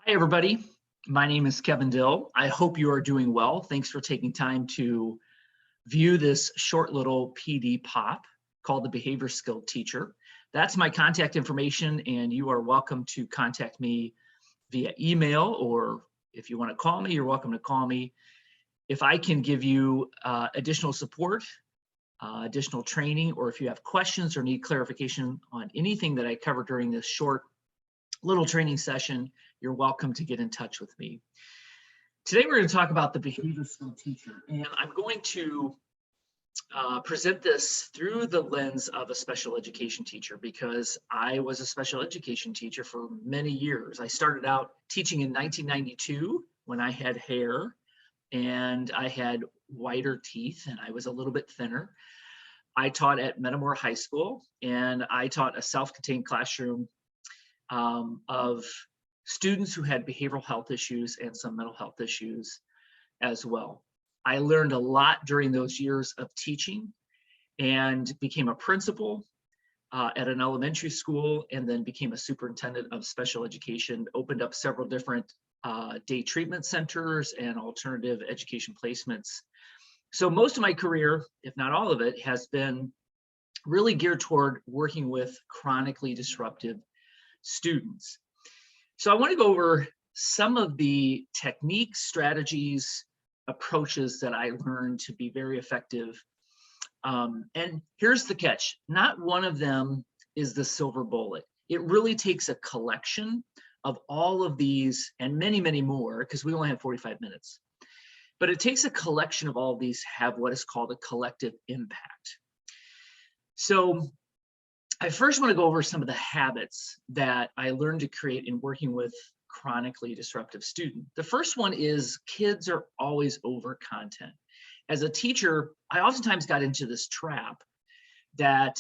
Hey everybody, my name is Kevin Dill. I hope you are doing well. Thanks for taking time to view this short little PD pop called the Behavior Skill Teacher. That's my contact information, and you are welcome to contact me via email, or if you want to call me, you're welcome to call me. If I can give you additional support, additional training, or if you have questions or need clarification on anything that I cover during this short little training session, you're welcome to get in touch with me. Today we're going to talk about the behavior skill teacher, and I'm going to present this through the lens of a special education teacher because I was a special education teacher for many years. I started out teaching in 1992 when I had hair and I had whiter teeth and I was a little bit thinner. I taught at Metamora High School, and I taught a self-contained classroom of students who had behavioral health issues and some mental health issues as well. I learned a lot during those years of teaching and became a principal at an elementary school, and then became a superintendent of special education, opened up several different day treatment centers and alternative education placements. So most of my career, if not all of it, has been really geared toward working with chronically disruptive students. So I want to go over some of the techniques, strategies, approaches that I learned to be very effective. And here's the catch. Not one of them is the silver bullet. It really takes a collection of all of these and many, many more, because we only have 45 minutes. But it takes a collection of all of these have what is called a collective impact. So I first want to go over some of the habits that I learned to create in working with chronically disruptive students. The first one is kids are always over content. As a teacher, I oftentimes got into this trap that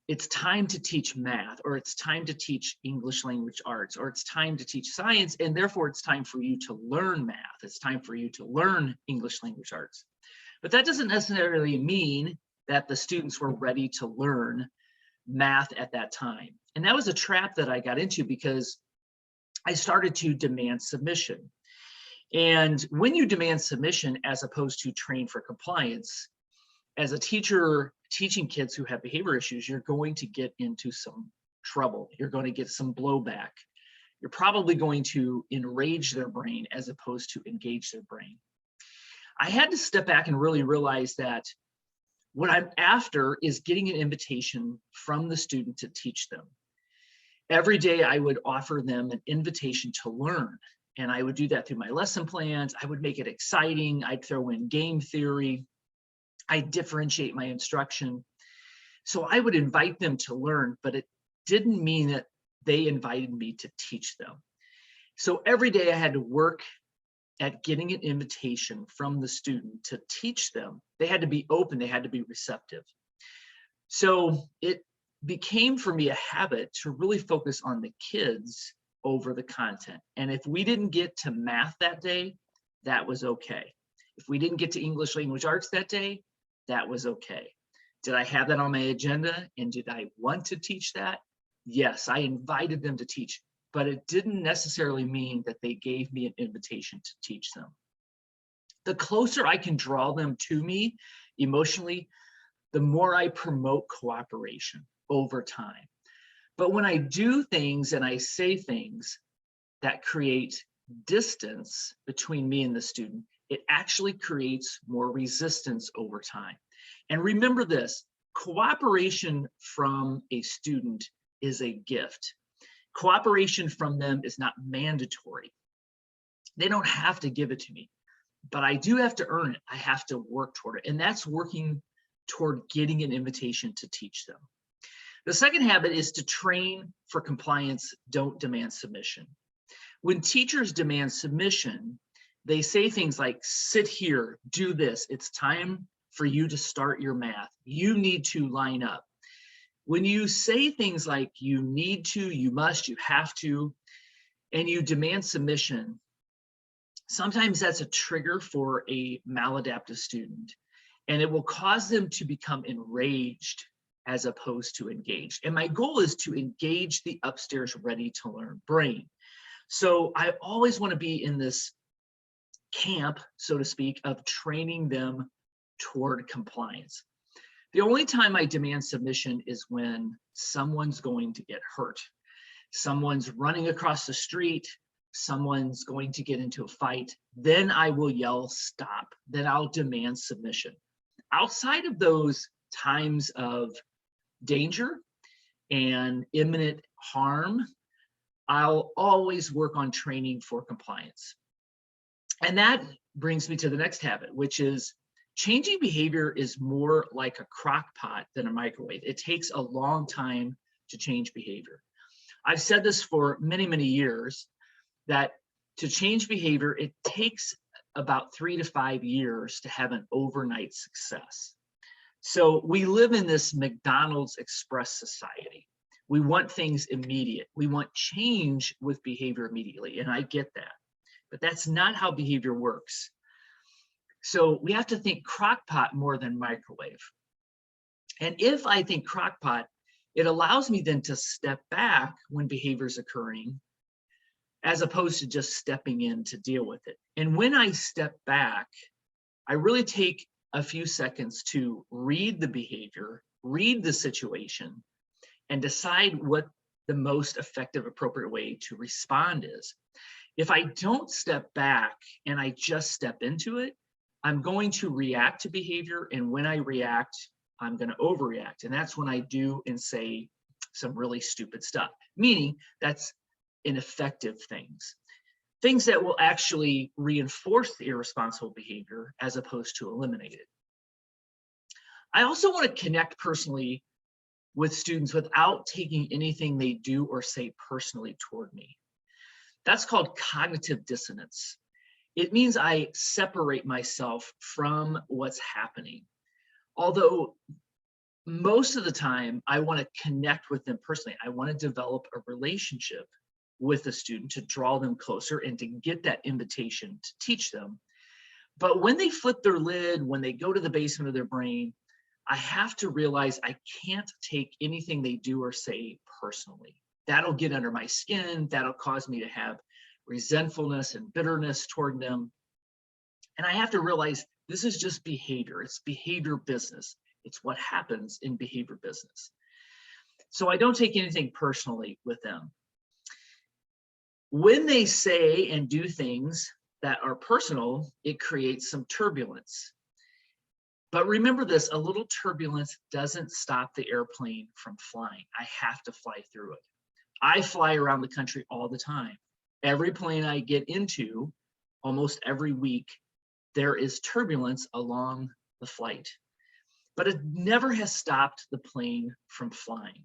it's time to teach math, or it's time to teach English language arts, or it's time to teach science, and therefore it's time for you to learn math. It's time for you to learn English language arts. But that doesn't necessarily mean that the students were ready to learn math at that time. And that was a trap that I got into because I started to demand submission. And when you demand submission as opposed to train for compliance, as a teacher teaching kids who have behavior issues, you're going to get into some trouble. You're going to get some blowback. You're probably going to enrage their brain as opposed to engage their brain. I had to step back and really realize that what I'm after is getting an invitation from the student to teach them. Every day I would offer them an invitation to learn, and I would do that through my lesson plans. I would make it exciting. I'd throw in game theory. I'd differentiate my instruction. So I would invite them to learn, but it didn't mean that they invited me to teach them. So every day I had to work at getting an invitation from the student to teach them. They had to be open, they had to be receptive. So it became for me a habit to really focus on the kids over the content. And if we didn't get to math that day, that was okay. If we didn't get to English language arts that day, that was okay. Did I have that on my agenda, and did I want to teach that? Yes, I invited them to teach, but it didn't necessarily mean that they gave me an invitation to teach them. The closer I can draw them to me emotionally, the more I promote cooperation over time. But when I do things and I say things that create distance between me and the student, it actually creates more resistance over time. And remember this, cooperation from a student is a gift. Cooperation from them is not mandatory. They don't have to give it to me, but I do have to earn it. I have to work toward it. And that's working toward getting an invitation to teach them. The second habit is to train for compliance, don't demand submission. When teachers demand submission, they say things like, sit here, do this. It's time for you to start your math. You need to line up. When you say things like you need to, you must, you have to, and you demand submission, sometimes that's a trigger for a maladaptive student, and it will cause them to become enraged as opposed to engaged. And my goal is to engage the upstairs ready to learn brain. So I always want to be in this camp, so to speak, of training them toward compliance. The only time I demand submission is when someone's going to get hurt. Someone's running across the street, someone's going to get into a fight, then I will yell stop, then I'll demand submission. Outside of those times of danger and imminent harm, I'll always work on training for compliance. And that brings me to the next habit, which is changing behavior is more like a crock pot than a microwave. It takes a long time to change behavior. I've said this for many, many years, that to change behavior, it takes about 3 to 5 years to have an overnight success. So we live in this McDonald's Express society. We want things immediate. We want change with behavior immediately, and I get that. But that's not how behavior works. So we have to think crock pot more than microwave. And if I think crock pot, it allows me then to step back when behavior is occurring, as opposed to just stepping in to deal with it. And when I step back, I really take a few seconds to read the behavior, read the situation, and decide what the most effective, appropriate way to respond is. If I don't step back and I just step into it, I'm going to react to behavior. And when I react, I'm going to overreact. And that's when I do and say some really stupid stuff, meaning that's ineffective things, things that will actually reinforce the irresponsible behavior as opposed to eliminate it. I also want to connect personally with students without taking anything they do or say personally toward me. That's called cognitive dissonance. It means I separate myself from what's happening. Although most of the time I want to connect with them personally. I want to develop a relationship with a student to draw them closer and to get that invitation to teach them. But when they flip their lid, when they go to the basement of their brain, I have to realize I can't take anything they do or say personally. That'll get under my skin. That'll cause me to have resentfulness and bitterness toward them. And I have to realize this is just behavior. It's behavior business. It's what happens in behavior business. So I don't take anything personally with them. When they say and do things that are personal, it creates some turbulence. But remember this, a little turbulence doesn't stop the airplane from flying. I have to fly through it. I fly around the country all the time. Every plane I get into, almost every week, there is turbulence along the flight. But it never has stopped the plane from flying.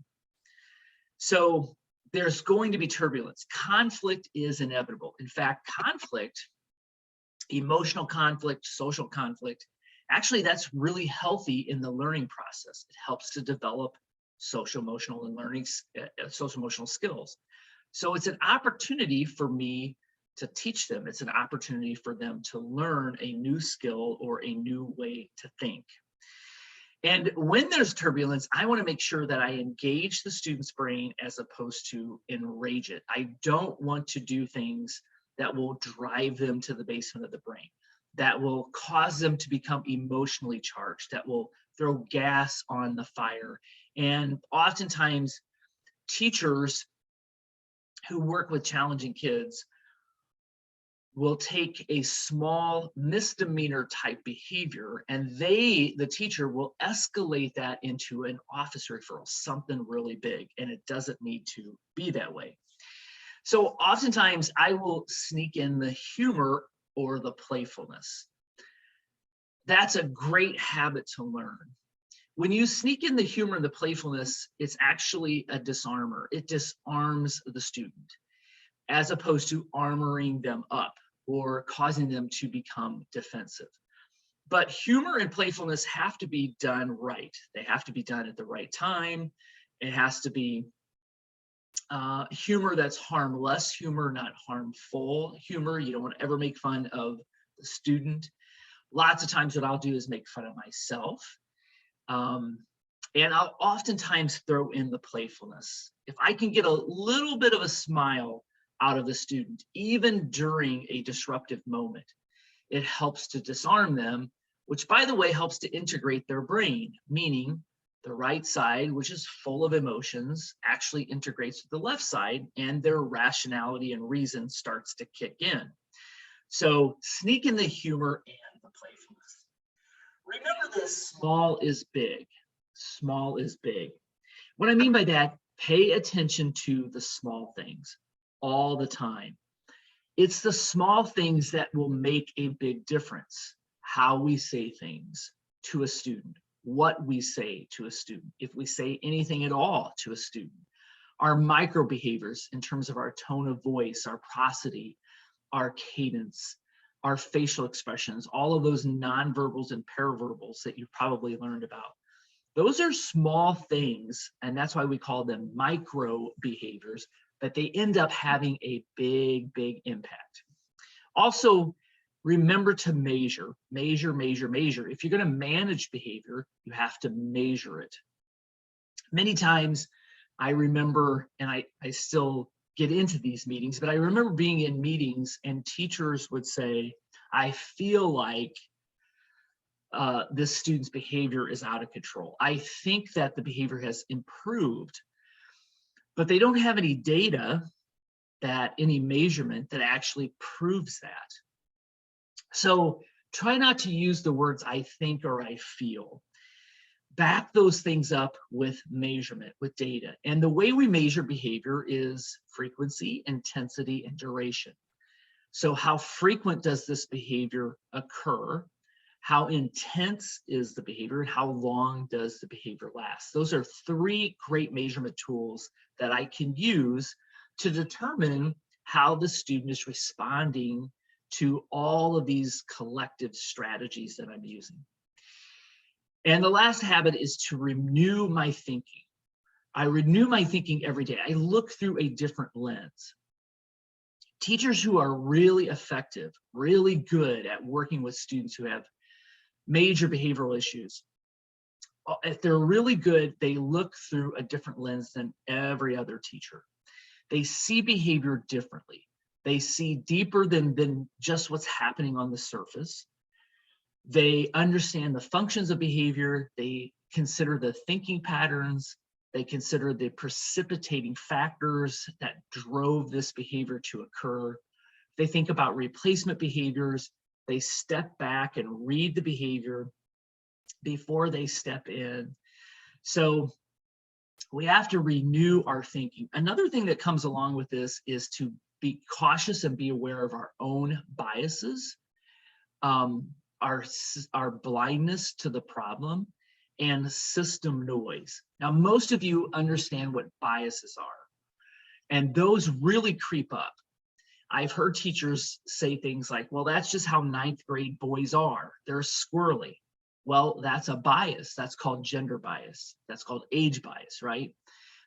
So there's going to be turbulence. Conflict is inevitable. In fact, conflict, emotional conflict, social conflict, actually that's really healthy in the learning process. It helps to develop social emotional and learning social emotional skills. So it's an opportunity for me to teach them. It's an opportunity for them to learn a new skill or a new way to think. And when there's turbulence, I want to make sure that I engage the student's brain as opposed to enrage it. I don't want to do things that will drive them to the basement of the brain, that will cause them to become emotionally charged, that will throw gas on the fire. And oftentimes, teachers who work with challenging kids will take a small misdemeanor type behavior and the teacher will escalate that into an office referral, something really big, and it doesn't need to be that way. So oftentimes I will sneak in the humor or the playfulness. That's a great habit to learn. When you sneak in the humor and the playfulness, it's actually a disarmer. It disarms the student, as opposed to armoring them up or causing them to become defensive. But humor and playfulness have to be done right. They have to be done at the right time. It has to be humor that's harmless, humor not harmful humor. You don't want to ever make fun of the student. Lots of times what I'll do is make fun of myself. And I'll oftentimes throw in the playfulness. If I can get a little bit of a smile out of the student, even during a disruptive moment. It helps to disarm them, which, by the way, helps to integrate their brain, meaning the right side, which is full of emotions, actually integrates with the left side, and their rationality and reason starts to kick in. So sneak in the humor and the playfulness. Remember this, small is big. Small is big. What I mean by that, pay attention to the small things all the time. It's the small things that will make a big difference. How we say things to a student, what we say to a student, if we say anything at all to a student, our micro behaviors in terms of our tone of voice, our prosody, our cadence, our facial expressions, all of those nonverbals and paraverbals that you've probably learned about. Those are small things, and that's why we call them micro behaviors, but they end up having a big, big impact. Also, remember to measure, measure, measure, measure. If you're going to manage behavior, you have to measure it. Many times I remember, and I still get into these meetings, but I remember being in meetings and teachers would say, I feel like this student's behavior is out of control. I think that the behavior has improved, but they don't have any data, any measurement that actually proves that. So try not to use the words I think or I feel. Back those things up with measurement, with data. And the way we measure behavior is frequency, intensity, and duration. So how frequent does this behavior occur? How intense is the behavior, and how long does the behavior last? Those are three great measurement tools that I can use to determine how the student is responding to all of these collective strategies that I'm using. And the last habit is to renew my thinking. I renew my thinking every day. I look through a different lens. Teachers who are really effective, really good at working with students who have major behavioral issues, if they're really good, they look through a different lens than every other teacher. They see behavior differently. They see deeper than just what's happening on the surface. They understand the functions of behavior. They consider the thinking patterns. They consider the precipitating factors that drove this behavior to occur. They think about replacement behaviors. They step back and read the behavior before they step in. So we have to renew our thinking. Another thing that comes along with this is to be cautious and be aware of our own biases, our blindness to the problem, and system noise. Now, most of you understand what biases are, and those really creep up. I've heard teachers say things like, well, that's just how 9th grade boys are. They're squirrely. Well, that's a bias. That's called gender bias. That's called age bias, right?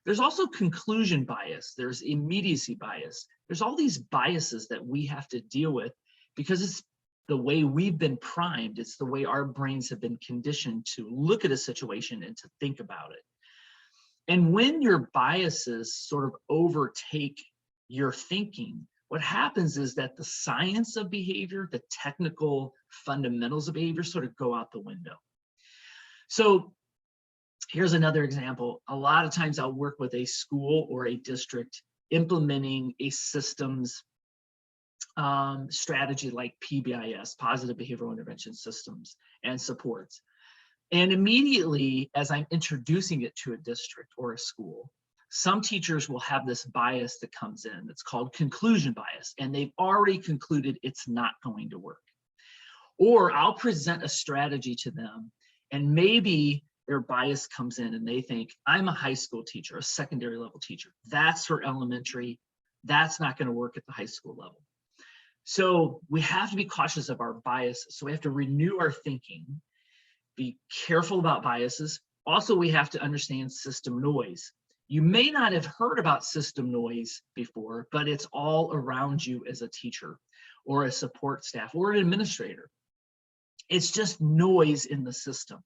There's also conclusion bias. There's immediacy bias. There's all these biases that we have to deal with because it's the way we've been primed. It's the way our brains have been conditioned to look at a situation and to think about it. And when your biases sort of overtake your thinking, what happens is that the science of behavior, the technical fundamentals of behavior sort of go out the window. So here's another example. A lot of times I'll work with a school or a district implementing a systems strategy like PBIS, Positive Behavioral Intervention Systems and Supports. And immediately, as I'm introducing it to a district or a school, some teachers will have this bias that comes in. It's called conclusion bias, and they've already concluded it's not going to work. Or I'll present a strategy to them, and maybe their bias comes in and they think, I'm a high school teacher, a secondary level teacher. That's for elementary. That's not going to work at the high school level. So we have to be cautious of our biases. So we have to renew our thinking, be careful about biases. Also, we have to understand system noise. You may not have heard about system noise before, but it's all around you as a teacher or a support staff or an administrator. It's just noise in the system.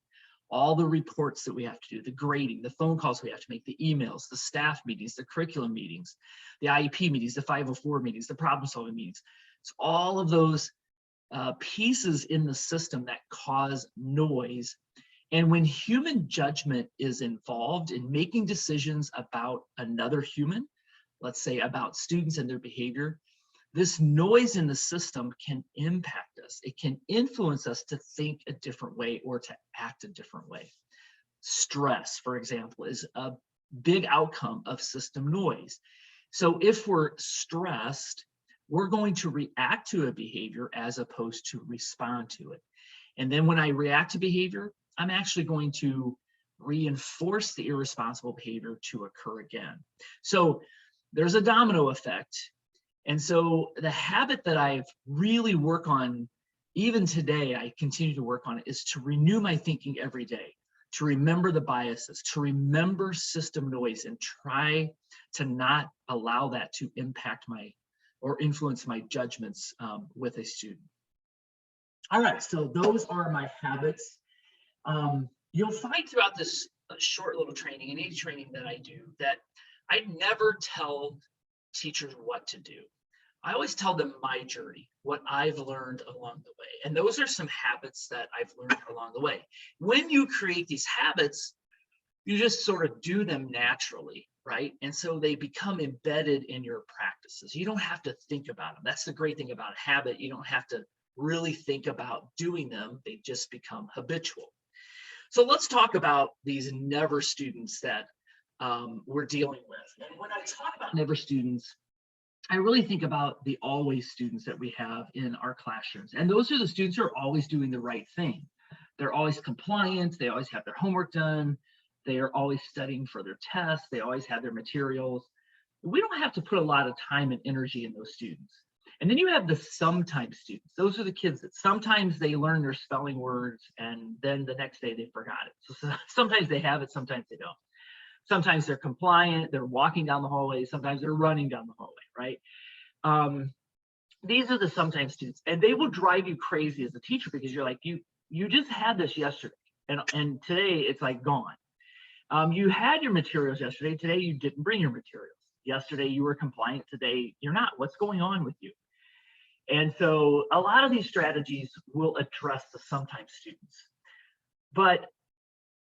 all the reports that we have to do, the grading, the phone calls we have to make, the emails, the staff meetings, the curriculum meetings, the IEP meetings, the 504 meetings, the problem solving meetings. It's all of those pieces in the system that cause noise. And when human judgment is involved in making decisions about another human, let's say about students and their behavior, this noise in the system can impact us. It can influence us to think a different way or to act a different way. Stress, for example, is a big outcome of system noise. So if we're stressed, we're going to react to a behavior as opposed to respond to it. And then when I react to behavior, I'm actually going to reinforce the irresponsible behavior to occur again. So there's a domino effect. And so the habit that I've really worked on, even today, I continue to work on it, is to renew my thinking every day, to remember the biases, to remember system noise, and try to not allow that to impact my or influence my judgments with a student. All right, so those are my habits. You'll find throughout this short little training, and any training that I do, that I never tell teachers what to do. I always tell them my journey, what I've learned along the way. And those are some habits that I've learned along the way. When you create these habits, you just sort of do them naturally, right? And so they become embedded in your practices. You don't have to think about them. That's the great thing about a habit. You don't have to really think about doing them. They just become habitual. So let's talk about these never students that we're dealing with. And when I talk about never students, I really think about the always students that we have in our classrooms. And those are the students who are always doing the right thing. They're always compliant. They always have their homework done. They are always studying for their tests. They always have their materials. We don't have to put a lot of time and energy in those students. And then you have the sometimes students. Those are the kids that sometimes they learn their spelling words and then the next day they forgot it. So sometimes they have it, sometimes they don't. Sometimes they're compliant, they're walking down the hallway, sometimes they're running down the hallway, right? These are the sometimes students, and they will drive you crazy as a teacher because you're like, you just had this yesterday, and today it's like gone. You had your materials yesterday, today you didn't bring your materials. Yesterday you were compliant, today you're not. What's going on with you? And so a lot of these strategies will address the sometimes students. But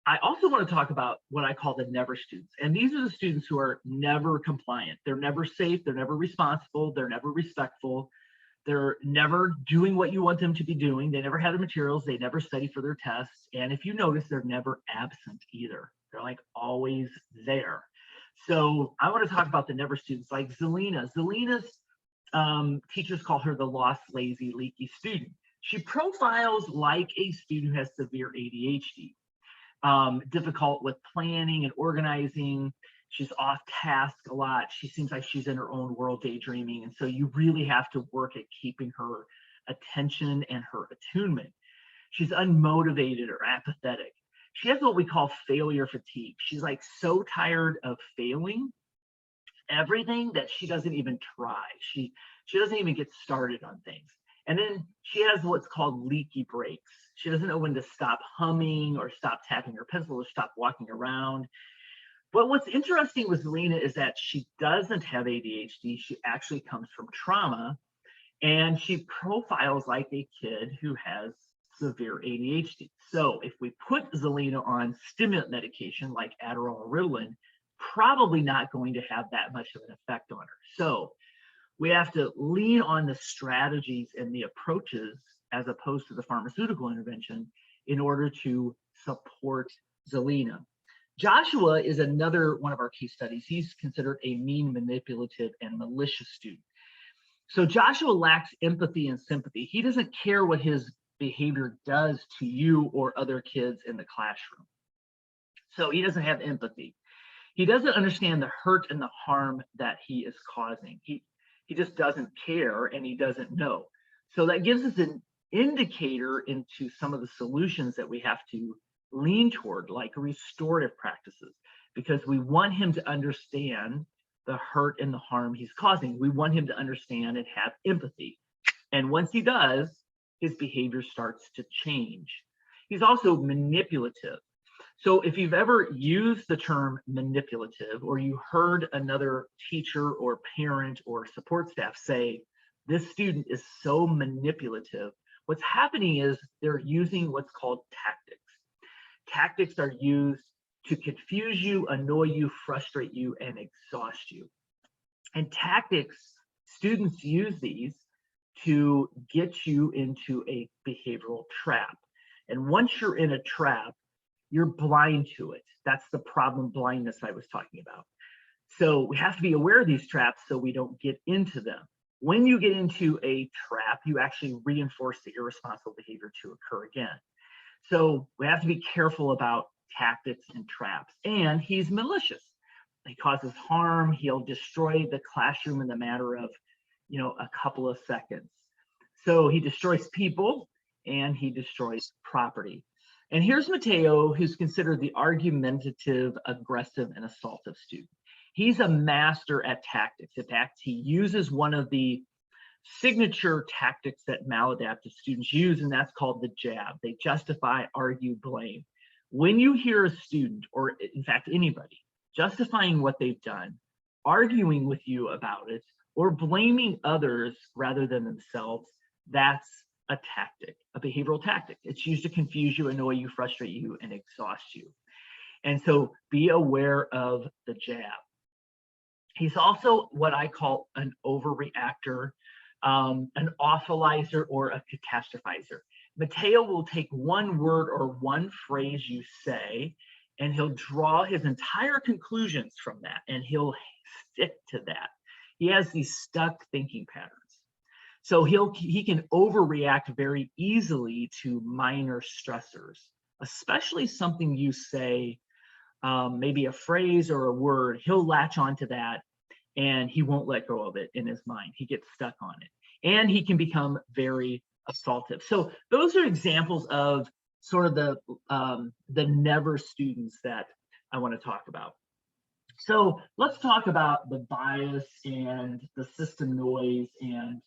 I also want to talk about what I call the never students. And these are the students who are never compliant. They're never safe. They're never responsible. They're never respectful. They're never doing what you want them to be doing. They never have the materials. They never study for their tests. And if you notice, they're never absent either. They're like always there. So I want to talk about the never students like Zelina. Zelina's teachers call her the lost, lazy, leaky student. She profiles like a student who has severe ADHD. Difficult with planning and organizing. She's off task a lot. She seems like she's in her own world daydreaming. And so you really have to work at keeping her attention and her attunement. She's unmotivated or apathetic. She has what we call failure fatigue. She's like so tired of failing everything that she doesn't even try. She doesn't even get started on things. And then she has what's called leaky breaks. She doesn't know when to stop humming or stop tapping her pencil or stop walking around. But what's interesting with Zelina is that she doesn't have ADHD. She actually comes from trauma, and she profiles like a kid who has severe ADHD. So if we put Zelina on stimulant medication like Adderall or Ritalin, probably not going to have that much of an effect on her. So we have to lean on the strategies and the approaches as opposed to the pharmaceutical intervention in order to support Zelina. Joshua is another one of our case studies. He's considered a mean, manipulative, and malicious student. So Joshua lacks empathy and sympathy. He doesn't care what his behavior does to you or other kids in the classroom. So he doesn't have empathy. He doesn't understand the hurt and the harm that he is causing. He just doesn't care, and he doesn't know. So that gives us an indicator into some of the solutions that we have to lean toward, like restorative practices, because we want him to understand the hurt and the harm he's causing. We want him to understand and have empathy. And once he does, his behavior starts to change. He's also manipulative. So if you've ever used the term manipulative, or you heard another teacher or parent or support staff say, this student is so manipulative, what's happening is they're using what's called tactics. Tactics are used to confuse you, annoy you, frustrate you, and exhaust you. And tactics, students use these to get you into a behavioral trap. And once you're in a trap, you're blind to it. That's the problem blindness I was talking about. So we have to be aware of these traps so we don't get into them. When you get into a trap, you actually reinforce the irresponsible behavior to occur again. So we have to be careful about tactics and traps. And he's malicious. He causes harm. He'll destroy the classroom in the matter of, a couple of seconds. So he destroys people and he destroys property. And here's Mateo, who's considered the argumentative, aggressive, and assaultive student. He's a master at tactics. In fact, he uses one of the signature tactics that maladaptive students use, and that's called the jab. They justify, argue, blame. When you hear a student, or in fact anybody, justifying what they've done, arguing with you about it, or blaming others rather than themselves, that's a tactic, a behavioral tactic. It's used to confuse you, annoy you, frustrate you, and exhaust you. And so be aware of the jab. He's also what I call an overreactor, an awfulizer, or a catastrophizer. Mateo will take one word or one phrase you say, and he'll draw his entire conclusions from that, and he'll stick to that. He has these stuck thinking patterns. So he can overreact very easily to minor stressors, especially something you say, maybe a phrase or a word. He'll latch onto that and he won't let go of it in his mind. He gets stuck on it, and he can become very assaultive. So those are examples of sort of the never students that I want to talk about. So let's talk about the bias and the system noise and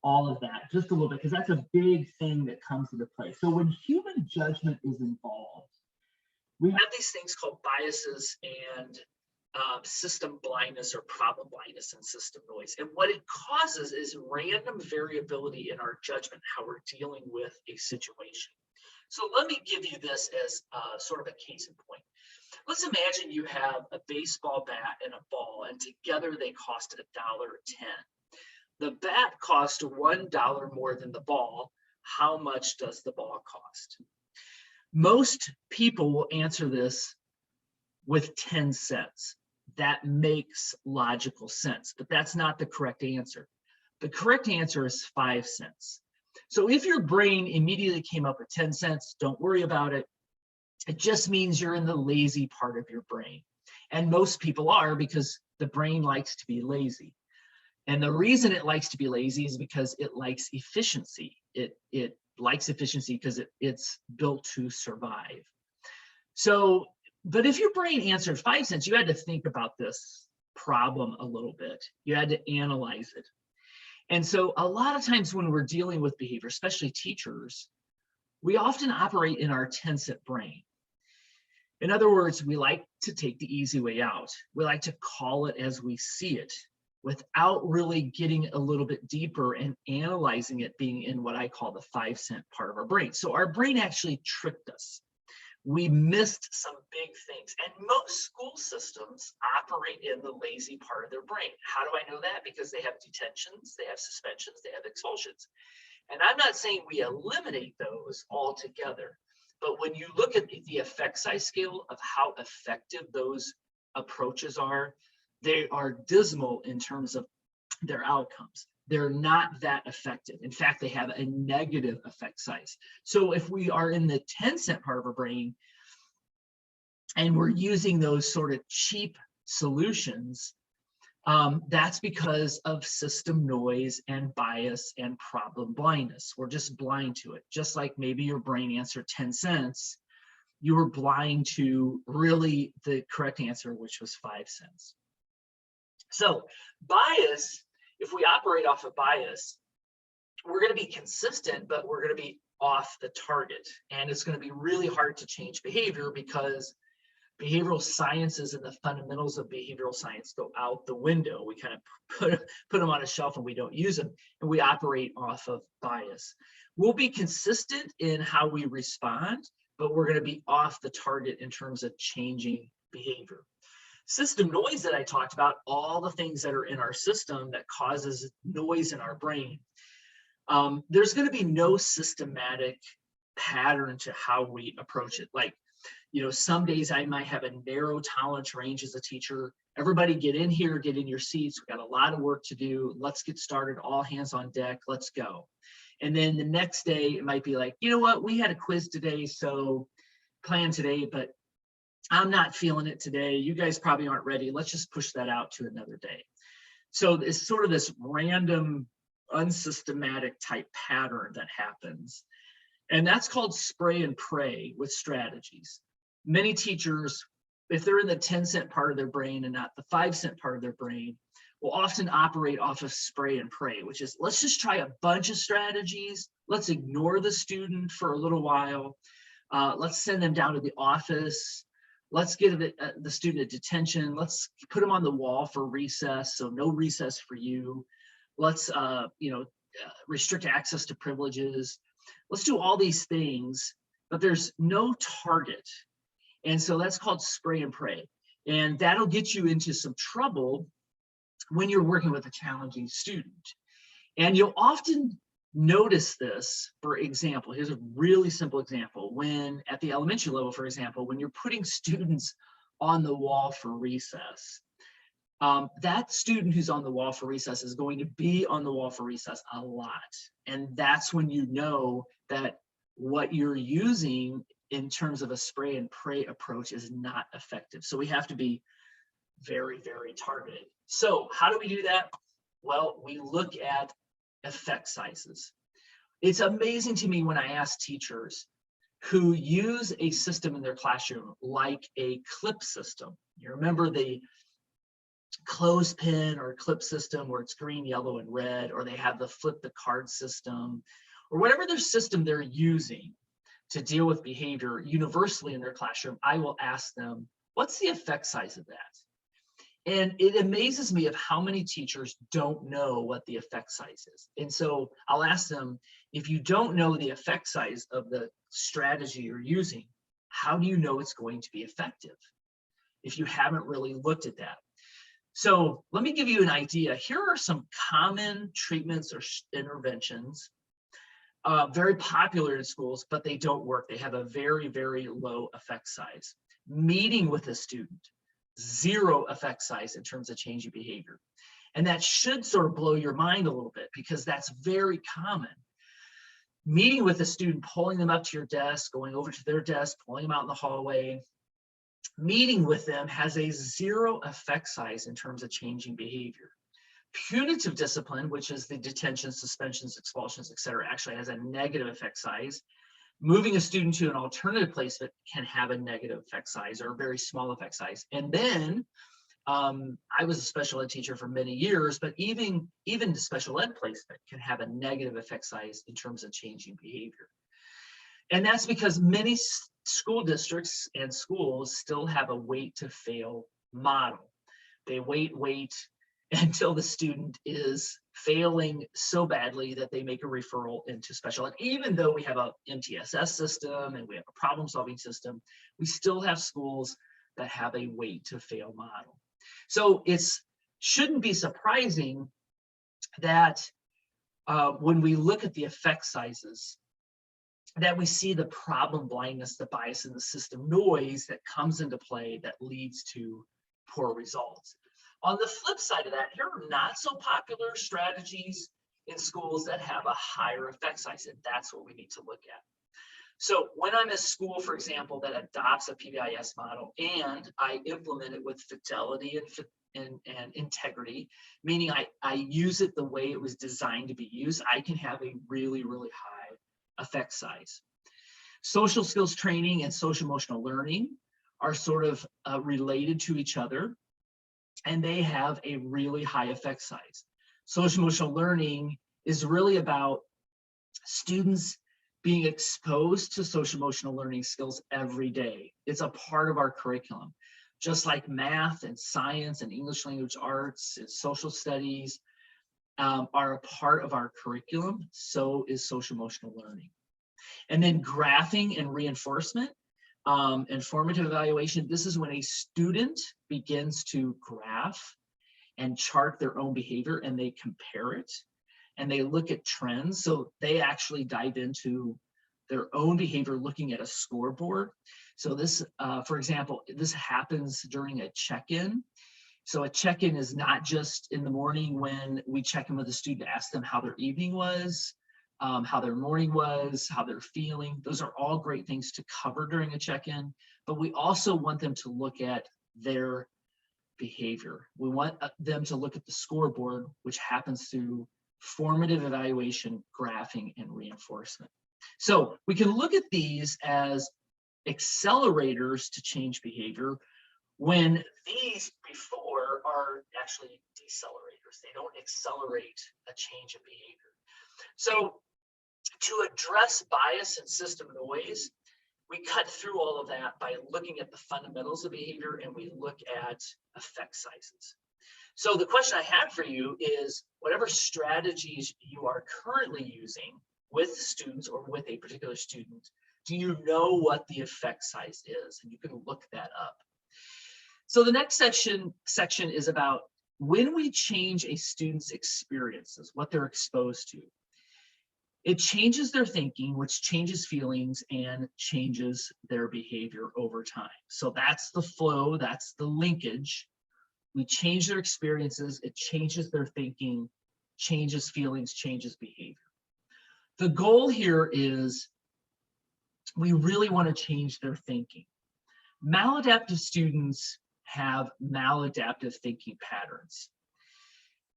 all of that just a little bit, because that's a big thing that comes into play. So when human judgment is involved, we have these things called biases and system blindness or problem blindness and system noise. And what it causes is random variability in our judgment, how we're dealing with a situation. So let me give you this as sort of a case in point. Let's imagine you have a baseball bat and a ball, and together they cost $1.10. The bat cost $1 more than the ball. How much does the ball cost? Most people will answer this with 10 cents. That makes logical sense, but that's not the correct answer. The correct answer is 5 cents. So if your brain immediately came up with 10 cents, don't worry about it. It just means you're in the lazy part of your brain. And most people are, because the brain likes to be lazy. And the reason it likes to be lazy is because it likes efficiency. It likes efficiency because it's built to survive. So, but if your brain answered 5 cents, you had to think about this problem a little bit. You had to analyze it. And so a lot of times when we're dealing with behavior, especially teachers, we often operate in our 10-cent brain. In other words, we like to take the easy way out. We like to call it as we see it, without really getting a little bit deeper and analyzing it, being in what I call the 5-cent part of our brain. So our brain actually tricked us. We missed some big things. And most school systems operate in the lazy part of their brain. How do I know that? Because they have detentions, they have suspensions, they have expulsions. And I'm not saying we eliminate those altogether, but when you look at the effect size scale of how effective those approaches are, they are dismal in terms of their outcomes. They're not that effective. In fact, they have a negative effect size. So if we are in the 10-cent part of our brain and we're using those sort of cheap solutions, that's because of system noise and bias and problem blindness. We're just blind to it. Just like maybe your brain answered 10 cents, you were blind to really the correct answer, which was 5 cents. So bias, if we operate off of bias, we're going to be consistent, but we're going to be off the target. And it's going to be really hard to change behavior because behavioral sciences and the fundamentals of behavioral science go out the window. We kind of put them on a shelf and we don't use them, and we operate off of bias. We'll be consistent in how we respond, but we're going to be off the target in terms of changing behavior. System noise that I talked about, all the things that are in our system that causes noise in our brain. There's going to be no systematic pattern to how we approach it. Like, you know, some days I might have a narrow tolerance range as a teacher. Everybody get in here, get in your seats. We've got a lot of work to do. Let's get started. All hands on deck. Let's go. And then the next day it might be like, you know what, we had a quiz today, so plan today, but I'm not feeling it today. You guys probably aren't ready. Let's just push that out to another day. So it's sort of this random, unsystematic type pattern that happens. And that's called spray and pray with strategies. Many teachers, if they're in the 10-cent part of their brain and not the 5-cent part of their brain, will often operate off of spray and pray, which is, let's just try a bunch of strategies. Let's ignore the student for a little while. Let's send them down to the office. Let's give the student a detention. Let's put them on the wall for recess, so no recess for you. Let's restrict access to privileges. Let's do all these things, but there's no target. And so that's called spray and pray. And that'll get you into some trouble when you're working with a challenging student. And you'll often notice this, for example, here's a really simple example. When at the elementary level, for example, when you're putting students on the wall for recess, that student who's on the wall for recess is going to be on the wall for recess a lot. And that's when you know that what you're using in terms of a spray and pray approach is not effective. So we have to be very, very targeted. So how do we do that? Well, we look at effect sizes. It's amazing to me when I ask teachers who use a system in their classroom like a clip system. You remember the clothespin or clip system where it's green, yellow, and red, or they have the flip the card system, or whatever their system they're using to deal with behavior universally in their classroom. I will ask them, what's the effect size of that? And it amazes me of how many teachers don't know what the effect size is. And so I'll ask them, if you don't know the effect size of the strategy you're using, how do you know it's going to be effective if you haven't really looked at that? So let me give you an idea. Here are some common treatments or interventions, very popular in schools, but they don't work. They have a very, very low effect size. Meeting with a student, 0 effect size in terms of changing behavior. And that should sort of blow your mind a little bit because that's very common. Meeting with a student, pulling them up to your desk, going over to their desk, pulling them out in the hallway. Meeting with them has a 0 effect size in terms of changing behavior. Punitive discipline, which is the detention, suspensions, expulsions, et cetera, actually has a negative effect size. Moving a student to an alternative placement can have a negative effect size or a very small effect size. And then I was a special ed teacher for many years, but even the special ed placement can have a negative effect size in terms of changing behavior. And that's because many school districts and schools still have a wait to fail model. They wait until the student is failing so badly that they make a referral into special ed. Even though we have a MTSS system and we have a problem-solving system, we still have schools that have a wait to fail model. So it shouldn't be surprising that when we look at the effect sizes, that we see the problem blindness, the bias in the system noise that comes into play that leads to poor results. On the flip side of that, here are not so popular strategies in schools that have a higher effect size, and that's what we need to look at. So when I'm a school, for example, that adopts a PBIS model and I implement it with fidelity and integrity, meaning I use it the way it was designed to be used, I can have a really, really high effect size. Social skills training and social emotional learning are sort of related to each other, and they have a really high effect size. Social emotional learning is really about students being exposed to social emotional learning skills every day. It's a part of our curriculum. Just like math and science and English language arts and social studies are a part of our curriculum, so is social emotional learning. And then graphing and reinforcement and formative evaluation. This is when a student begins to graph and chart their own behavior, and they compare it and they look at trends. So they actually dive into their own behavior looking at a scoreboard. So this, for example, this happens during a check-in. So a check-in is not just in the morning when we check in with a student to ask them how their evening was, how their morning was, how they're feeling. Those are all great things to cover during a check-in, but we also want them to look at their behavior. We want them to look at the scoreboard, which happens through formative evaluation, graphing, and reinforcement. So we can look at these as accelerators to change behavior when these before are actually decelerators. They don't accelerate a change of behavior. So to address bias and system noise, we cut through all of that by looking at the fundamentals of behavior, and we look at effect sizes. So the question I had for you is, whatever strategies you are currently using with students or with a particular student, do you know what the effect size is? And you can look that up. So the next section is about when we change a student's experiences, what they're exposed to. It changes their thinking, which changes feelings and changes their behavior over time. So that's the flow, that's the linkage. We change their experiences, it changes their thinking, changes feelings, changes behavior. The goal here is we really want to change their thinking. Maladaptive students have maladaptive thinking patterns.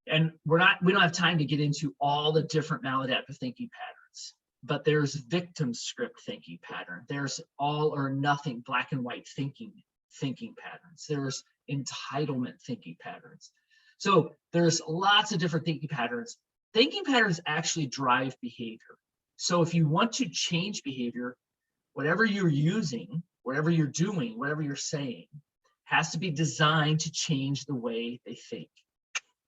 And we don't have time to get into all the different maladaptive thinking patterns, but there's victim script thinking pattern. There's all or nothing, black and white thinking patterns. There's entitlement thinking patterns. So there's lots of different thinking patterns. Thinking patterns actually drive behavior. So if you want to change behavior, whatever you're using, whatever you're doing, whatever you're saying, has to be designed to change the way they think.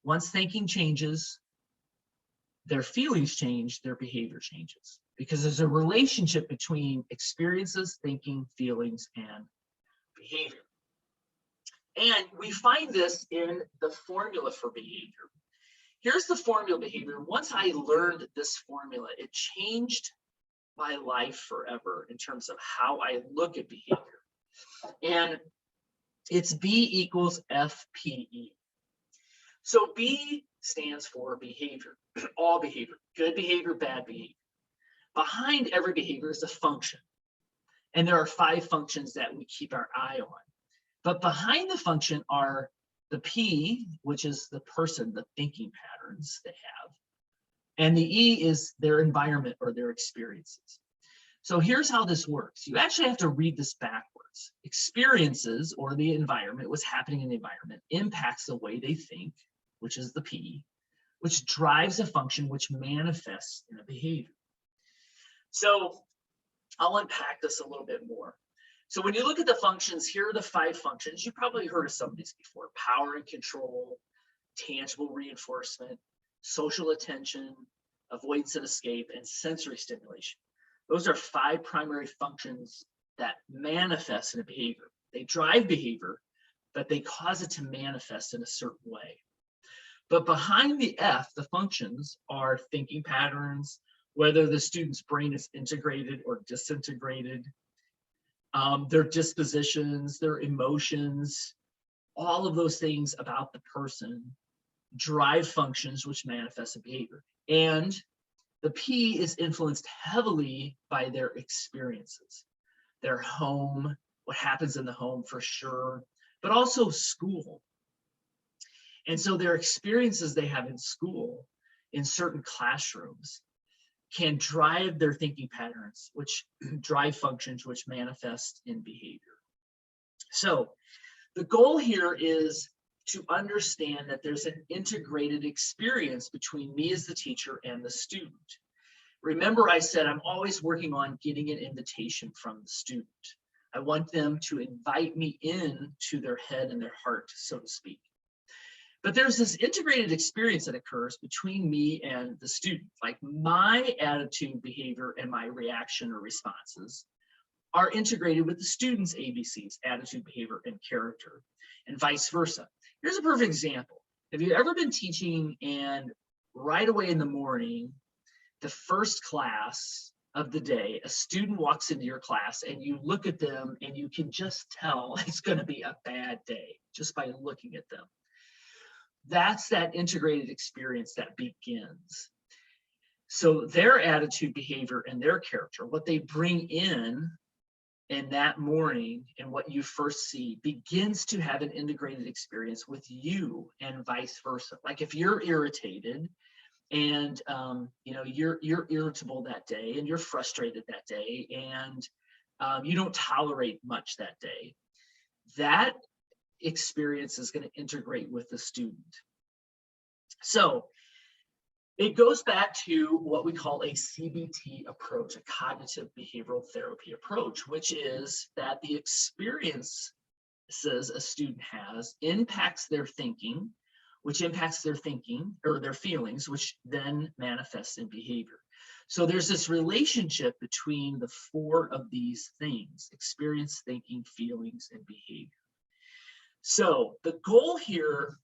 Once thinking changes, their feelings change, their behavior changes, because there's a relationship between experiences, thinking, feelings, and behavior. And we find this in the formula for behavior. Here's the formula behavior. Once I learned this formula, it changed my life forever in terms of how I look at behavior. And it's B equals FPE. So B stands for behavior, all behavior, good behavior, bad behavior. Behind every behavior is a function. And there are 5 functions that we keep our eye on. But behind the function are the P, which is the person, the thinking patterns they have. And the E is their environment or their experiences. So here's how this works. You actually have to read this backwards. Experiences or the environment, what's happening in the environment, impacts the way they think, which is the P, which drives a function which manifests in a behavior. So I'll unpack this a little bit more. So when you look at the functions, here are the 5 functions. You probably heard of some of these before: power and control, tangible reinforcement, social attention, avoidance and escape, and sensory stimulation. Those are 5 primary functions that manifest in a behavior. They drive behavior, but they cause it to manifest in a certain way. But behind the F, the functions, are thinking patterns, whether the student's brain is integrated or disintegrated, their dispositions, their emotions, all of those things about the person drive functions which manifest in behavior. And the P is influenced heavily by their experiences, their home, what happens in the home for sure, but also school. And so their experiences they have in school, in certain classrooms, can drive their thinking patterns, which drive functions which manifest in behavior. So the goal here is to understand that there's an integrated experience between me as the teacher and the student. Remember, I said I'm always working on getting an invitation from the student. I want them to invite me in to their head and their heart, so to speak. But there's this integrated experience that occurs between me and the student. Like my attitude, behavior, and my reaction or responses are integrated with the student's ABCs, attitude, behavior, and character, and vice versa. Here's a perfect example. Have you ever been teaching and right away in the morning, the first class of the day, a student walks into your class and you look at them and you can just tell it's going to be a bad day just by looking at them? That's that integrated experience that begins. So their attitude, behavior, and their character, what they bring in that morning and what you first see begins to have an integrated experience with you and vice versa. Like if you're irritated and you're irritable that day and you're frustrated that day and you don't tolerate much that day, that experience is going to integrate with the student. So it goes back to what we call a CBT approach, a cognitive behavioral therapy approach, which is that the experiences a student has impacts their thinking, which impacts their thinking or their feelings, which then manifests in behavior. So there's this relationship between the four of these things: experience, thinking, feelings, and behavior. So the goal here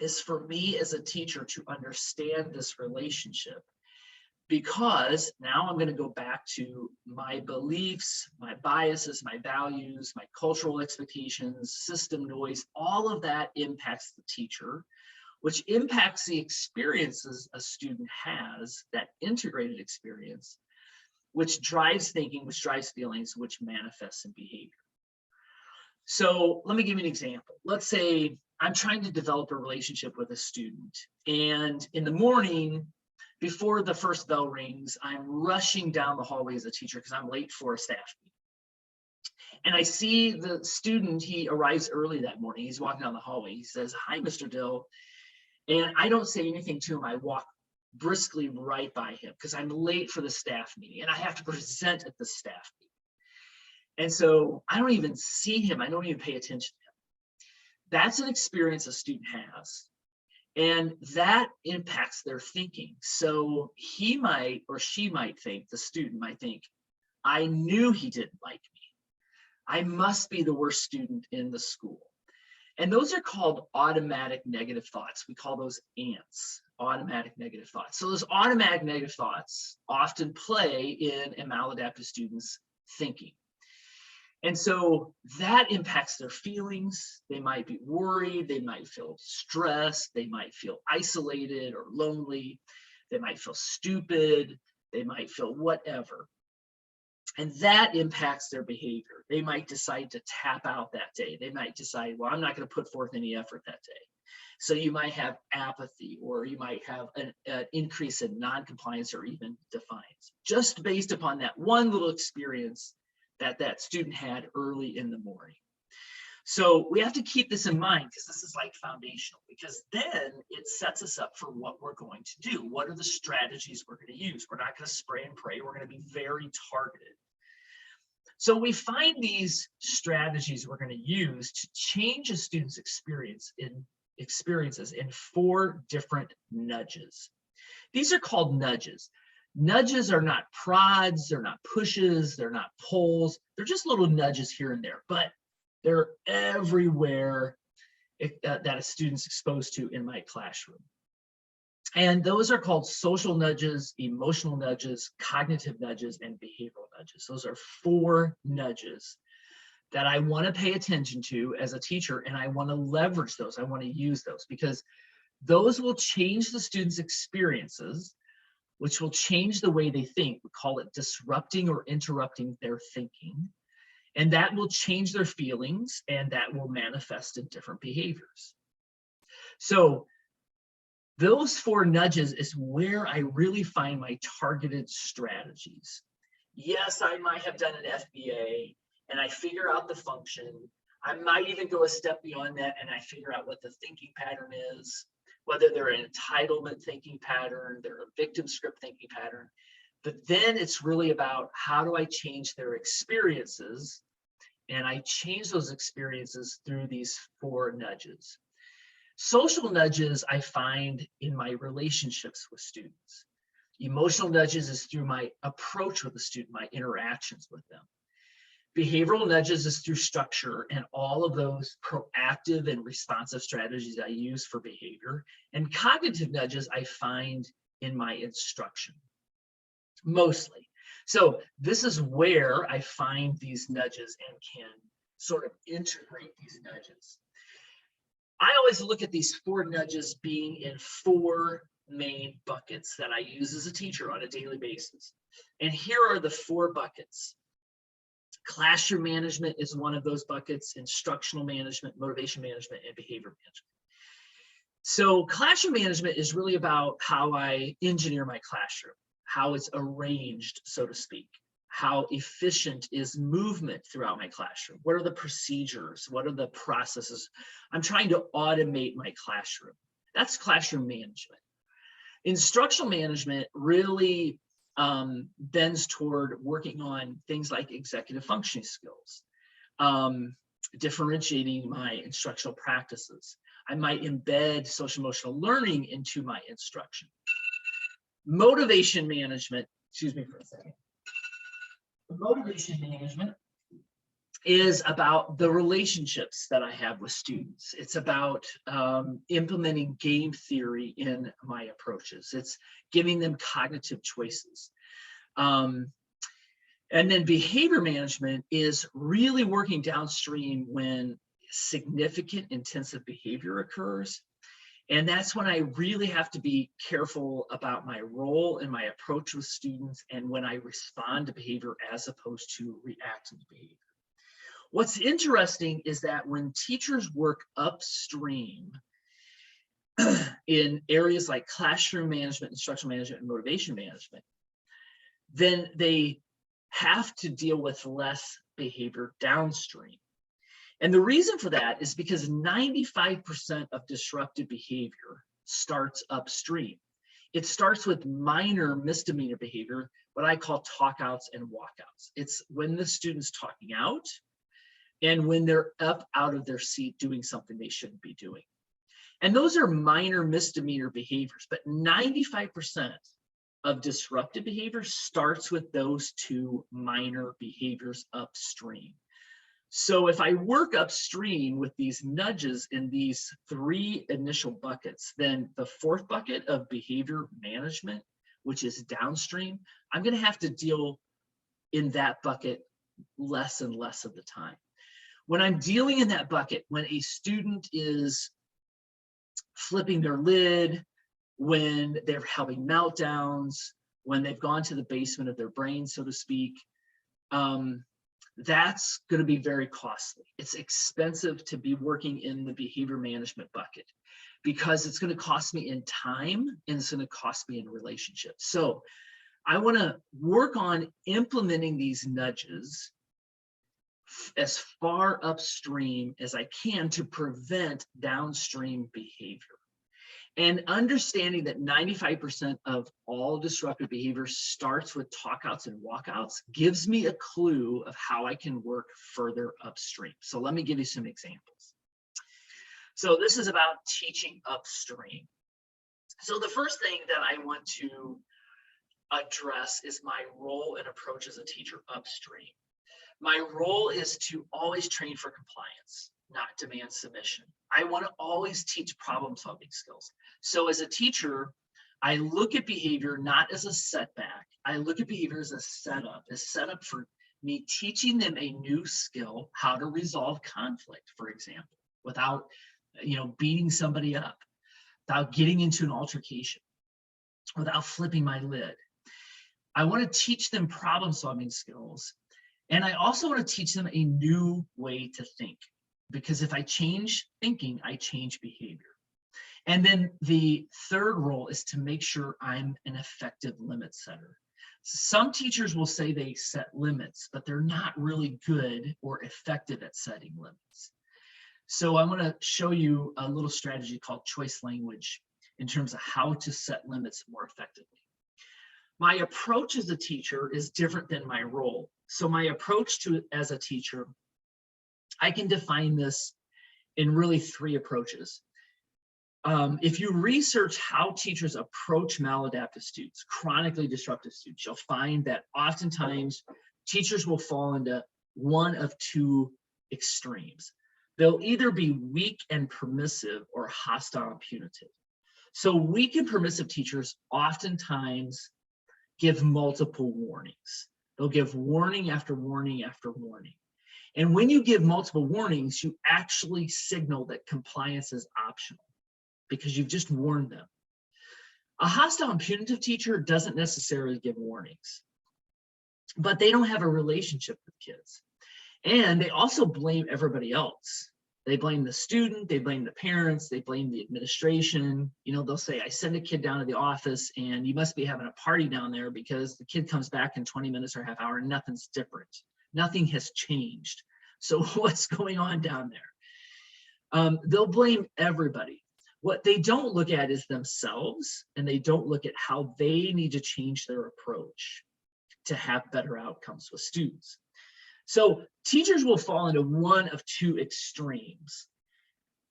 is for me as a teacher to understand this relationship, because now I'm going to go back to my beliefs, my biases, my values, my cultural expectations, system noise. All of that impacts the teacher, which impacts the experiences a student has, that integrated experience, which drives thinking, which drives feelings, which manifests in behavior. So let me give you an example. Let's say I'm trying to develop a relationship with a student, and in the morning, before the first bell rings, I'm rushing down the hallway as a teacher because I'm late for a staff meeting. And I see the student, he arrives early that morning. He's walking down the hallway. He says, "Hi, Mr. Dill." And I don't say anything to him. I walk briskly right by him because I'm late for the staff meeting and I have to present at the staff meeting. And so I don't even see him. I don't even pay attention to him. That's an experience a student has. And that impacts their thinking. So he might, or she might think, the student might think, I knew he didn't like me. I must be the worst student in the school. And those are called automatic negative thoughts. We call those ants, automatic negative thoughts. So those automatic negative thoughts often play in a maladaptive student's thinking. And so that impacts their feelings. They might be worried, they might feel stressed, they might feel isolated or lonely, they might feel stupid, they might feel whatever. And that impacts their behavior. They might decide to tap out that day. They might decide, well, I'm not going to put forth any effort that day. So you might have apathy, or you might have an increase in non-compliance or even defiance, just based upon that one little experience that student had early in the morning. So we have to keep this in mind, because this is like foundational, because then it sets us up for what we're going to do. What are the strategies we're going to use? We're not going to spray and pray. We're going to be very targeted. So we find these strategies we're going to use to change a student's experiences in 4 different nudges. These are called nudges. Nudges are not prods, they're not pushes, they're not pulls. They're just little nudges here and there, but they're everywhere that a student's exposed to in my classroom. And those are called social nudges, emotional nudges, cognitive nudges, and behavioral nudges. Those are 4 nudges that I want to pay attention to as a teacher, and I want to leverage those. I want to use those because those will change the students' experiences, which will change the way they think. We call it disrupting or interrupting their thinking. And that will change their feelings, and that will manifest in different behaviors. So those 4 nudges is where I really find my targeted strategies. Yes, I might have done an FBA and I figure out the function. I might even go a step beyond that and I figure out what the thinking pattern is, whether they're an entitlement thinking pattern, they're a victim script thinking pattern. But then it's really about how do I change their experiences? And I change those experiences through these 4 nudges. Social nudges I find in my relationships with students. Emotional nudges is through my approach with the student, my interactions with them. Behavioral nudges is through structure and all of those proactive and responsive strategies I use for behavior. And cognitive nudges I find in my instruction, mostly. So this is where I find these nudges and can sort of integrate these nudges. I always look at these 4 nudges being in 4 main buckets that I use as a teacher on a daily basis. And here are the 4 buckets. Classroom management is one of those buckets, instructional management, motivation management, and behavior management. So classroom management is really about how I engineer my classroom, how it's arranged, so to speak, how efficient is movement throughout my classroom. What are the procedures? What are the processes? I'm trying to automate my classroom. That's classroom management. Instructional management really bends toward working on things like executive functioning skills, differentiating my instructional practices. I might embed social emotional learning into my instruction. Motivation management, excuse me for a second. Motivation management is about the relationships that I have with students. It's about implementing game theory in my approaches. It's giving them cognitive choices. And then behavior management is really working downstream when significant intensive behavior occurs. And that's when I really have to be careful about my role and my approach with students and when I respond to behavior as opposed to reacting to behavior. What's interesting is that when teachers work upstream in areas like classroom management, instructional management, and motivation management, then they have to deal with less behavior downstream. And the reason for that is because 95% of disruptive behavior starts upstream. It starts with minor misdemeanor behavior, what I call talkouts and walkouts. It's when the student's talking out and when they're up out of their seat doing something they shouldn't be doing. And those are minor misdemeanor behaviors, but 95% of disruptive behavior starts with those 2 minor behaviors upstream. So if I work upstream with these nudges in these 3 initial buckets, then the 4th bucket of behavior management, which is downstream, I'm going to have to deal in that bucket less and less of the time. When I'm dealing in that bucket, when a student is flipping their lid, when they're having meltdowns, when they've gone to the basement of their brain, so to speak, that's going to be very costly. It's expensive to be working in the behavior management bucket because it's going to cost me in time and it's going to cost me in relationships. So I want to work on implementing these nudges as far upstream as I can to prevent downstream behavior. And understanding that 95% of all disruptive behavior starts with talkouts and walkouts gives me a clue of how I can work further upstream. So let me give you some examples. So this is about teaching upstream. So the first thing that I want to address is my role and approach as a teacher upstream. My role is to always train for compliance, not demand submission. I want to always teach problem-solving skills. So as a teacher, I look at behavior not as a setback. I look at behavior as a setup for me teaching them a new skill, how to resolve conflict, for example, without, beating somebody up, without getting into an altercation, without flipping my lid. I want to teach them problem-solving skills. And I also want to teach them a new way to think. Because if I change thinking, I change behavior. And then the third role is to make sure I'm an effective limit setter. Some teachers will say they set limits, but they're not really good or effective at setting limits. So I want to show you a little strategy called choice language in terms of how to set limits more effectively. My approach as a teacher is different than my role. So my approach to as a teacher, I can define this in really three approaches. If you research how teachers approach maladaptive students, chronically disruptive students, you'll find that oftentimes teachers will fall into one of two extremes. They'll either be weak and permissive or hostile and punitive. So weak and permissive teachers oftentimes give multiple warnings. They'll give warning after warning after warning. And when you give multiple warnings, you actually signal that compliance is optional because you've just warned them. A hostile and punitive teacher doesn't necessarily give warnings, but they don't have a relationship with kids. And they also blame everybody else. They blame the student, they blame the parents, they blame the administration. You know, they'll say, I send a kid down to the office and you must be having a party down there because the kid comes back in 20 minutes or half hour and nothing's different. Nothing has changed. So what's going on down there? They'll blame everybody. What they don't look at is themselves, and they don't look at how they need to change their approach to have better outcomes with students. So teachers will fall into one of two extremes,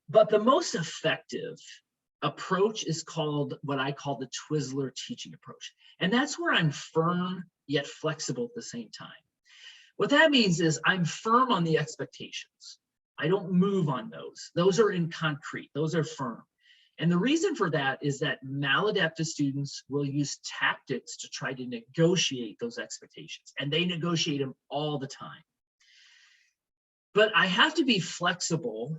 but the most effective approach is called what I call the Twizzler teaching approach. And that's where I'm firm yet flexible at the same time. What that means is I'm firm on the expectations. I don't move on those. Those are in concrete, those are firm. And the reason for that is that maladaptive students will use tactics to try to negotiate those expectations, and they negotiate them all the time. But I have to be flexible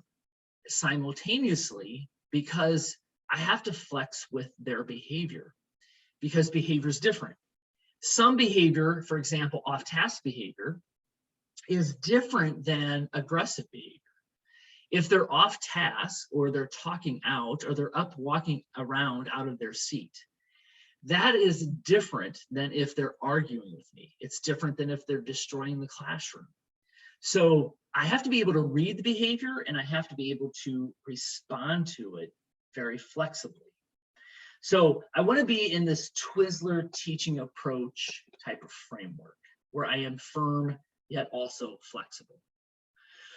simultaneously because I have to flex with their behavior, because behavior is different. Some behavior, for example, off-task behavior, is different than aggressive behavior. If they're off task or they're talking out or they're up walking around out of their seat, that is different than if they're arguing with me. It's different than if they're destroying the classroom. So I have to be able to read the behavior and I have to be able to respond to it very flexibly. So I want to be in this Twizzler teaching approach type of framework where I am firm yet also flexible.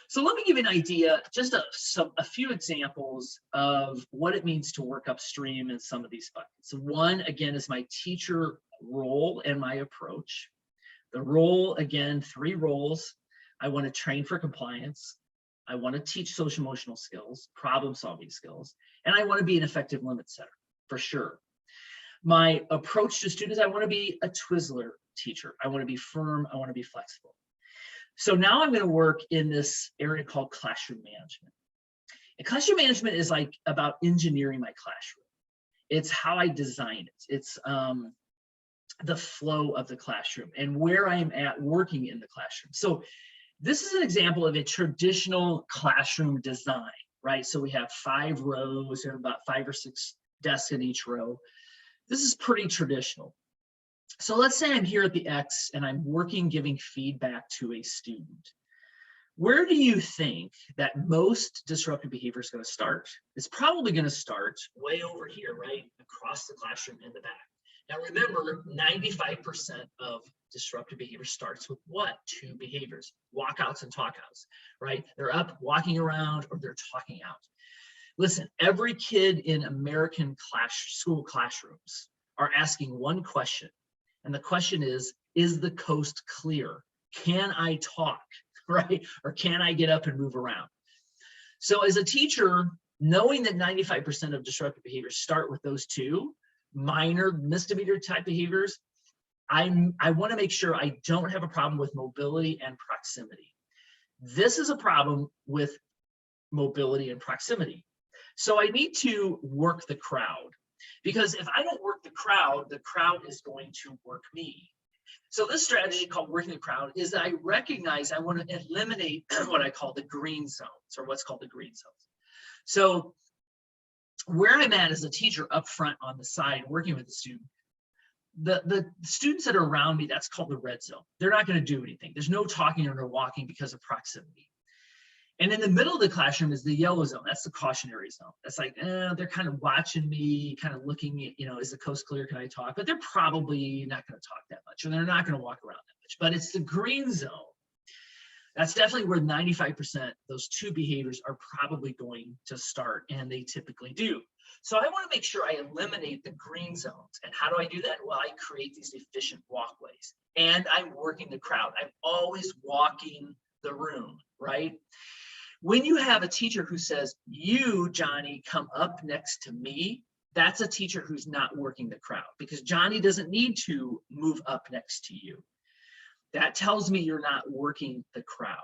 So let me give you an idea, just a few examples of what it means to work upstream in some of these buckets. So one, again, is my teacher role and my approach. The role, again, 3 roles. I want to train for compliance. I want to teach social emotional skills, problem solving skills, and I want to be an effective limit setter, for sure. My approach to students, I want to be a Twizzler teacher. I want to be firm. I want to be flexible. So now I'm going to work in this area called classroom management. And classroom management is like about engineering my classroom. It's how I design it. It's the flow of the classroom and where I am at working in the classroom. So this is an example of a traditional classroom design, right? So we have 5 rows and about 5 or 6 desks in each row. This is pretty traditional. So let's say I'm here at the X and I'm working, giving feedback to a student. Where do you think that most disruptive behavior is going to start? It's probably going to start way over here, right? Across the classroom in the back. Now remember, 95% of disruptive behavior starts with what? 2 behaviors, walkouts and talkouts, right? They're up walking around or they're talking out. Listen, every kid in American school classrooms are asking one question. And the question is the coast clear? Can I talk, right? Or can I get up and move around? So as a teacher, knowing that 95% of disruptive behaviors start with those 2 minor misdemeanor type behaviors, I want to make sure I don't have a problem with mobility and proximity. This is a problem with mobility and proximity. So I need to work the crowd. Because if I don't work the crowd is going to work me. So this strategy called working the crowd is that I recognize I want to eliminate what I call the green zones, or what's called the green zones. So where I'm at as a teacher up front on the side working with the student, the students that are around me, that's called the red zone. They're not going to do anything. There's no talking or no walking because of proximity. And in the middle of the classroom is the yellow zone. That's the cautionary zone. That's like, they're kind of watching me, kind of looking at, is the coast clear? Can I talk? But they're probably not going to talk that much, or they're not going to walk around that much. But it's the green zone. That's definitely where 95% those two behaviors are probably going to start, and they typically do. So I want to make sure I eliminate the green zones. And how do I do that? Well, I create these efficient walkways, and I'm working the crowd. I'm always walking the room, right? When you have a teacher who says, you, Johnny, come up next to me, that's a teacher who's not working the crowd, because Johnny doesn't need to move up next to you. That tells me you're not working the crowd.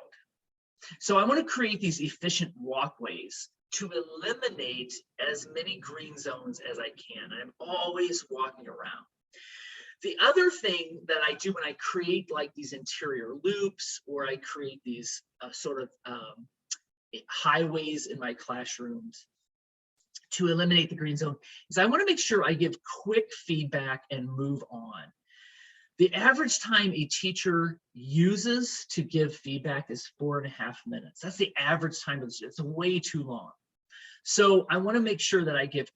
So I want to create these efficient walkways to eliminate as many green zones as I can. I'm always walking around. The other thing that I do when I create like these interior loops, or I create these highways in my classrooms to eliminate the green zone, is I want to make sure I give quick feedback and move on. The average time a teacher uses to give feedback is 4.5 minutes. That's the average time of the student. It's way too long. So I want to make sure that I give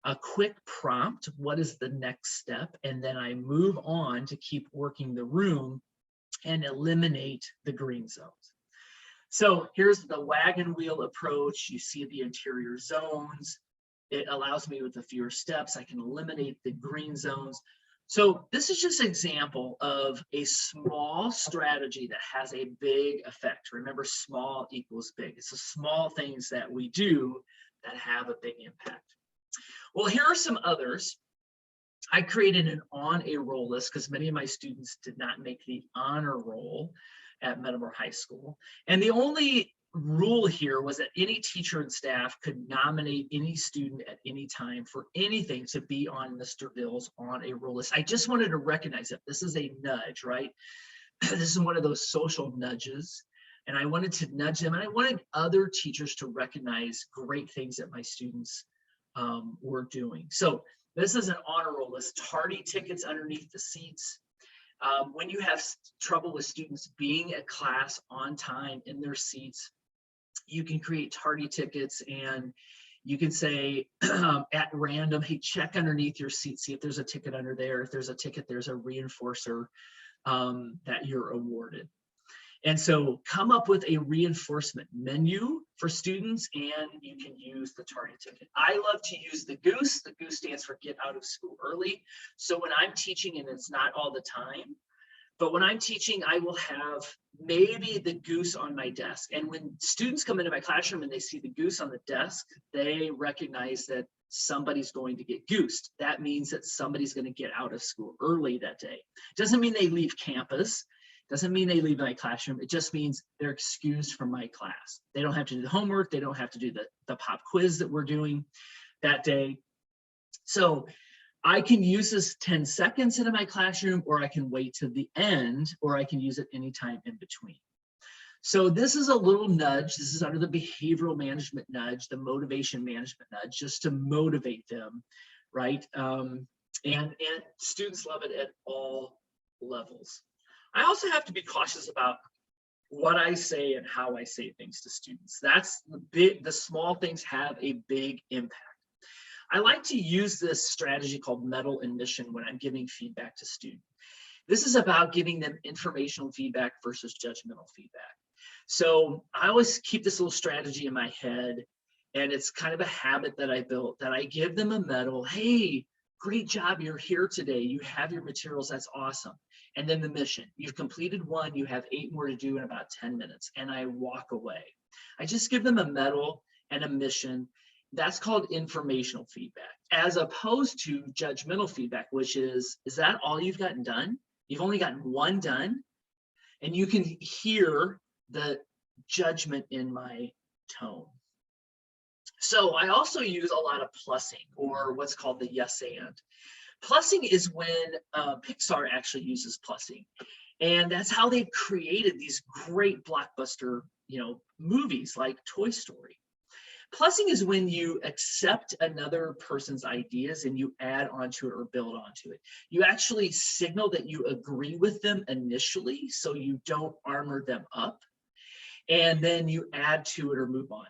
a quick prompt. What is the next step? And then I move on to keep working the room and eliminate the green zones. So here's the wagon wheel approach. You see the interior zones. It allows me with the fewer steps, I can eliminate the green zones. So this is just an example of a small strategy that has a big effect. Remember, small equals big. It's the small things that we do that have a big impact. Well, here are some others. I created an on a roll list because many of my students did not make the honor roll at Metamora High School. And the only rule here was that any teacher and staff could nominate any student at any time for anything to be on Mr. Bill's on a roll list. I just wanted to recognize that this is a nudge, right? This is one of those social nudges. And I wanted to nudge them, and I wanted other teachers to recognize great things that my students were doing. So this is an honor roll list. Tardy tickets underneath the seats. When you have trouble with students being at class on time in their seats, you can create tardy tickets, and you can say at random, hey, check underneath your seat, see if there's a ticket under there. If there's a ticket, there's a reinforcer that you're awarded. And so come up with a reinforcement menu for students, and you can use the tardy ticket. I love to use the goose. The goose stands for get out of school early. So when I'm teaching, and it's not all the time, but when I'm teaching, I will have maybe the goose on my desk. And when students come into my classroom and they see the goose on the desk, they recognize that somebody's going to get goosed. That means that somebody's going to get out of school early that day. Doesn't mean they leave campus. Doesn't mean they leave my classroom. It just means they're excused from my class. They don't have to do the homework. They don't have to do the pop quiz that we're doing that day. So I can use this 10 seconds into my classroom, or I can wait to the end, or I can use it anytime in between. So this is a little nudge. This is under the behavioral management nudge, the motivation management nudge, just to motivate them, right? And students love it at all levels. I also have to be cautious about what I say and how I say things to students. That's the small things have a big impact. I like to use this strategy called medal and mission when I'm giving feedback to students. This is about giving them informational feedback versus judgmental feedback. So I always keep this little strategy in my head, and it's kind of a habit that I built, that I give them a medal. Hey, great job, you're here today. You have your materials, that's awesome. And then the mission, you've completed one, you have 8 more to do in about 10 minutes, and I walk away. I just give them a medal and a mission. That's called informational feedback, as opposed to judgmental feedback, which is that all you've gotten done? You've only gotten one done? And you can hear the judgment in my tone. So I also use a lot of plussing, or what's called the yes and. Plussing is when Pixar actually uses plussing. And that's how they've created these great blockbuster, movies like Toy Story. Plussing is when you accept another person's ideas and you add onto it or build onto it. You actually signal that you agree with them initially, so you don't armor them up. and then you add to it or move on.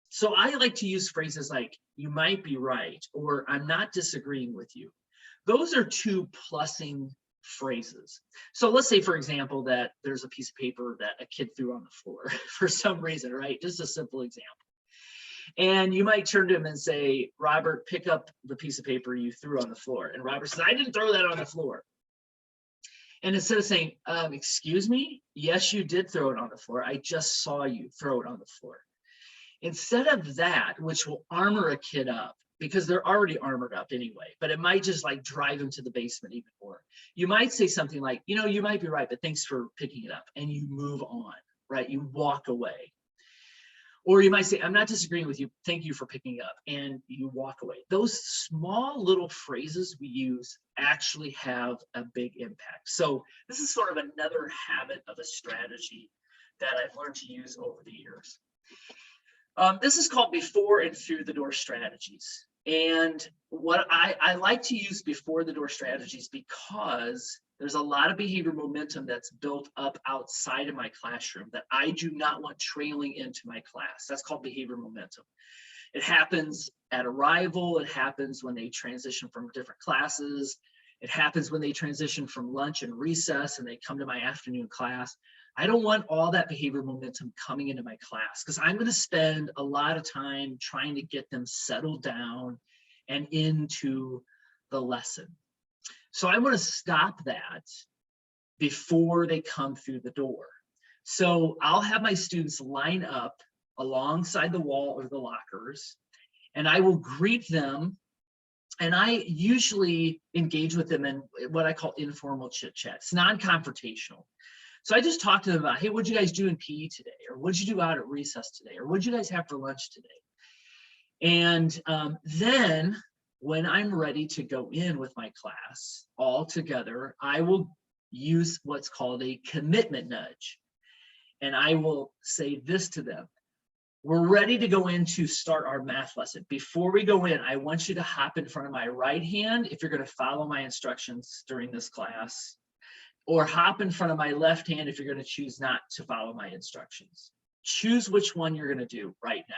So I like to use phrases like, you might be right, or I'm not disagreeing with you. Those are two plussing phrases. So let's say, for example, that there's a piece of paper that a kid threw on the floor for some reason, right? Just a simple example. And you might turn to him and say, Robert, pick up the piece of paper you threw on the floor. And Robert says, I didn't throw that on the floor. And instead of saying, excuse me, yes, you did throw it on the floor. I just saw you throw it on the floor. Instead of that, which will armor a kid up, because they're already armored up anyway, but it might just like drive them to the basement even more. You might say something like, you know, you might be right, but thanks for picking it up. And you move on, right? You walk away. Or you might say, I'm not disagreeing with you. Thank you for picking up. And you walk away. Those small little phrases we use actually have a big impact. So this is sort of another habit of a strategy that I've learned to use over the years. This is called before and through the door strategies. And what I like to use before the door strategies because there's a lot of behavior momentum that's built up outside of my classroom that I do not want trailing into my class. That's called behavior momentum. It happens at arrival. It happens when they transition from different classes. It happens when they transition from lunch and recess and they come to my afternoon class. I don't want all that behavior momentum coming into my class because I'm going to spend a lot of time trying to get them settled down and into the lesson. So I want to stop that before they come through the door. So I'll have my students line up alongside the wall or the lockers, and I will greet them. And I usually engage with them in what I call informal chit chat. It's non-confrontational. So I just talk to them about, hey, what'd you guys do in PE today? Or what'd you do out at recess today? Or what'd you guys have for lunch today? And then when I'm ready to go in with my class all together, I will use what's called a commitment nudge. And I will say this to them. We're ready to go in to start our math lesson. Before we go in, I want you to hop in front of my right hand if you're going to follow my instructions during this class, or hop in front of my left hand if you're going to choose not to follow my instructions. Choose which one you're going to do right now.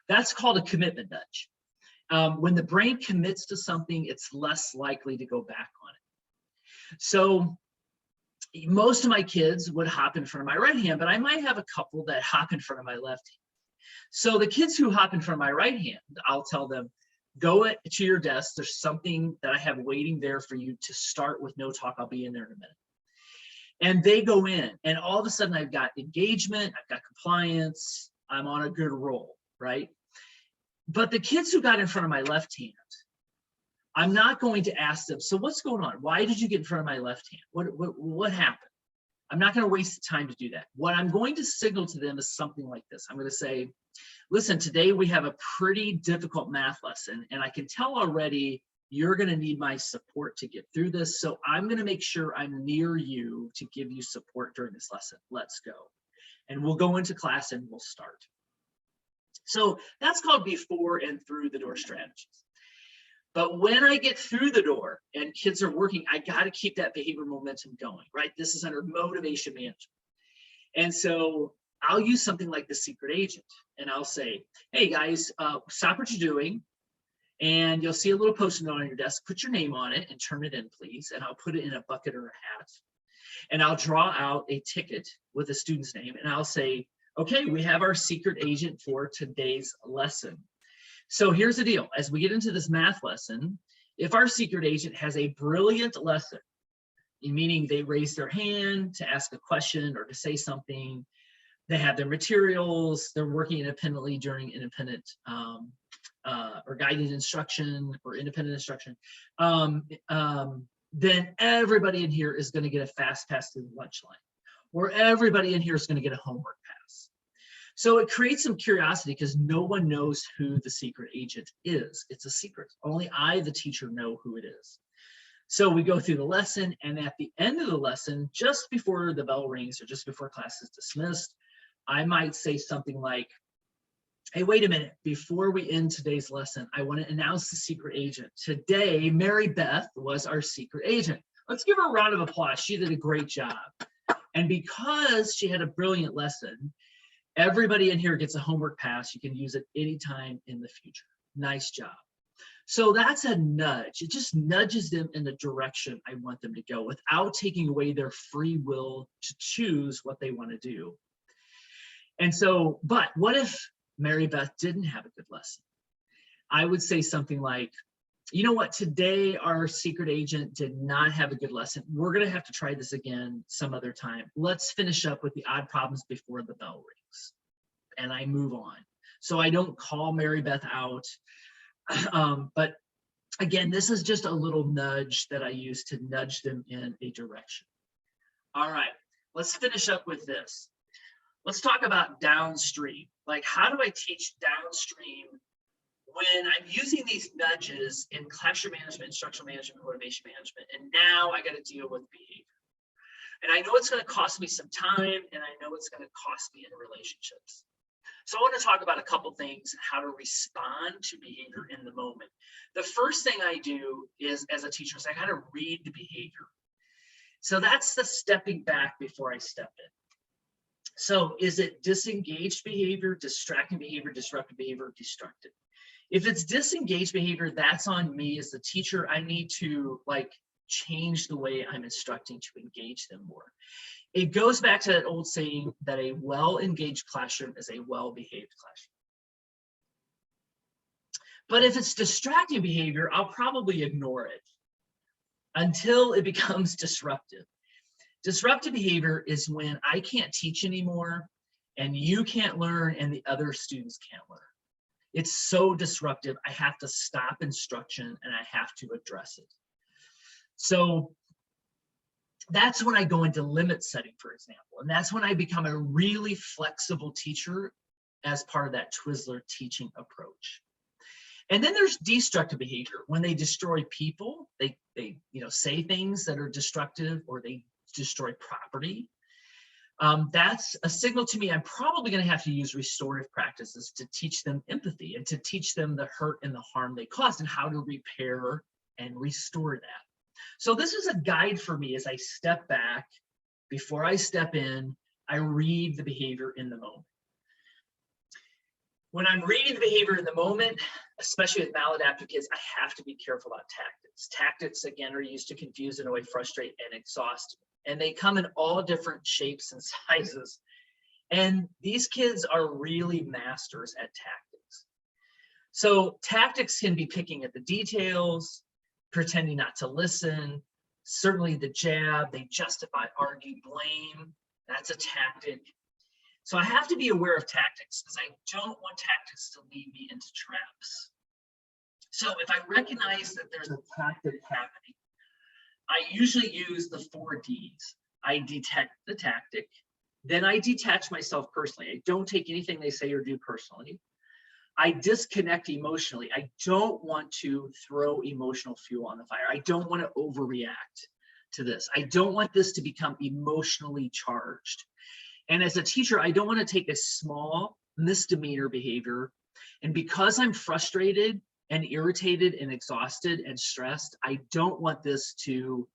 That's called a commitment nudge. When the brain commits to something, it's less likely to go back on it. So most of my kids would hop in front of my right hand, but I might have a couple that hop in front of my left hand. So the kids who hop in front of my right hand, I'll tell them, go to your desk. There's something that I have waiting there for you to start with no talk. I'll be in there in a minute. And they go in, and all of a sudden I've got engagement, I've got compliance, I'm on a good roll, right? But the kids who got in front of my left hand, I'm not going to ask them, so what's going on? Why did you get in front of my left hand? What happened? I'm not going to waste the time to do that. What I'm going to signal to them is something like this. I'm going to say, listen, today we have a pretty difficult math lesson, and I can tell already you're going to need my support to get through this. So I'm going to make sure I'm near you to give you support during this lesson. Let's go. And we'll go into class and we'll start. So that's called before and through the door strategies. But when I get through the door and kids are working, I got to keep that behavior momentum going, right? This is under motivation management. And so I'll use something like the secret agent, and I'll say, hey guys, stop what you're doing. And you'll see a little post-it note on your desk, put your name on it and turn it in, please. And I'll put it in a bucket or a hat. And I'll draw out a ticket with a student's name. And I'll say, okay, we have our secret agent for today's lesson. So here's the deal. As we get into this math lesson, if our secret agent has a brilliant lesson, meaning they raise their hand to ask a question or to say something, they have their materials, they're working independently during independent or guided instruction or independent instruction, then everybody in here is going to get a fast pass to the lunch line, or everybody in here is going to get a homework pass. So it creates some curiosity because no one knows who the secret agent is. It's a secret. Only I, the teacher, know who it is. So we go through the lesson, and at the end of the lesson, just before the bell rings or just before class is dismissed, I might say something like, hey, wait a minute. Before we end today's lesson, I want to announce the secret agent. Today, Mary Beth was our secret agent. Let's give her a round of applause. She did a great job. And because she had a brilliant lesson, everybody in here gets a homework pass. You can use it anytime in the future. Nice job. So that's a nudge. It just nudges them in the direction I want them to go without taking away their free will to choose what they want to do. And so, but what if Mary Beth didn't have a good lesson? I would say something like, you know what, today our secret agent did not have a good lesson. We're going to have to try this again some other time. Let's finish up with the odd problems before the bell rings. And I move on. So I don't call Mary Beth out. But again, this is just a little nudge that I use to nudge them in a direction. All right, let's finish up with this. Let's talk about downstream. Like, how do I teach downstream when I'm using these nudges in classroom management, instructional management, motivation management, and now I got to deal with behavior. And I know it's going to cost me some time, and I know it's going to cost me in relationships. So I want to talk about a couple things, how to respond to behavior in the moment. The first thing I do is, as a teacher, is I got to read the behavior. So that's the stepping back before I step in. So is it disengaged behavior, distracting behavior, disruptive behavior, destructive? If it's disengaged behavior, that's on me as the teacher. I need to change the way I'm instructing to engage them more. It goes back to that old saying that a well-engaged classroom is a well-behaved classroom. But if it's distracting behavior, I'll probably ignore it until it becomes disruptive. Disruptive behavior is when I can't teach anymore and you can't learn and the other students can't learn. It's so disruptive, I have to stop instruction and I have to address it. So that's when I go into limit setting, for example, and that's when I become a really flexible teacher as part of that Twizzler teaching approach. And then there's destructive behavior. When they destroy people, they say things that are destructive, or they destroy property. That's a signal to me I'm probably going to have to use restorative practices to teach them empathy and to teach them the hurt and the harm they caused and how to repair and restore that. So this is a guide for me as I step back. Before I step in, I read the behavior in the moment. When I'm reading the behavior in the moment, especially with maladaptive kids, I have to be careful about tactics. Tactics, again, are used to confuse, annoy, frustrate, and exhaust. And they come in all different shapes and sizes. And these kids are really masters at tactics. So tactics can be picking at the details, pretending not to listen, certainly the jab, they justify, argue, blame. That's a tactic. So I have to be aware of tactics because I don't want tactics to lead me into traps. So if I recognize that there's a tactic happening, I usually use the 4 Ds. I detect the tactic, then I detach myself personally. I don't take anything they say or do personally. I disconnect emotionally. I don't want to throw emotional fuel on the fire. I don't want to overreact to this. I don't want this to become emotionally charged. And as a teacher, I don't want to take a small misdemeanor behavior, and because I'm frustrated and irritated and exhausted and stressed, I don't want this to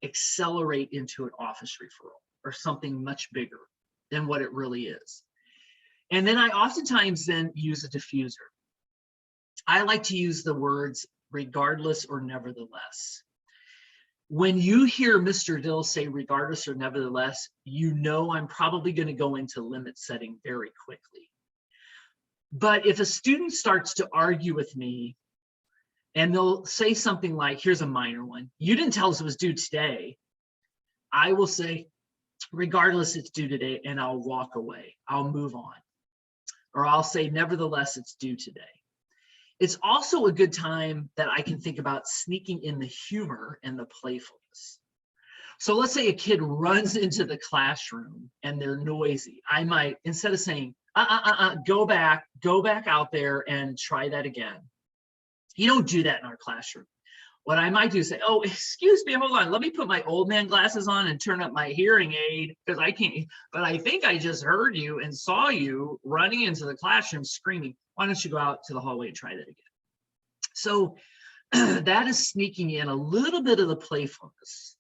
accelerate into an office referral or something much bigger than what it really is. And then I oftentimes then use a diffuser. I like to use the words regardless or nevertheless. When you hear Mr. Dill say regardless or nevertheless, you know I'm probably going to go into limit setting very quickly. But if a student starts to argue with me and they'll say something like, here's a minor one, you didn't tell us it was due today, I will say, regardless, it's due today, and I'll walk away. I'll move on. Or I'll say, nevertheless, it's due today. It's also a good time that I can think about sneaking in the humor and the playfulness. So let's say a kid runs into the classroom and they're noisy. I might, instead of saying, go back out there and try that again. You don't do that in our classroom. What I might do is say, oh, excuse me, hold on. Let me put my old man glasses on and turn up my hearing aid because I can't, but I think I just heard you and saw you running into the classroom screaming. Why don't you go out to the hallway and try that again? So that is sneaking in a little bit of the playfulness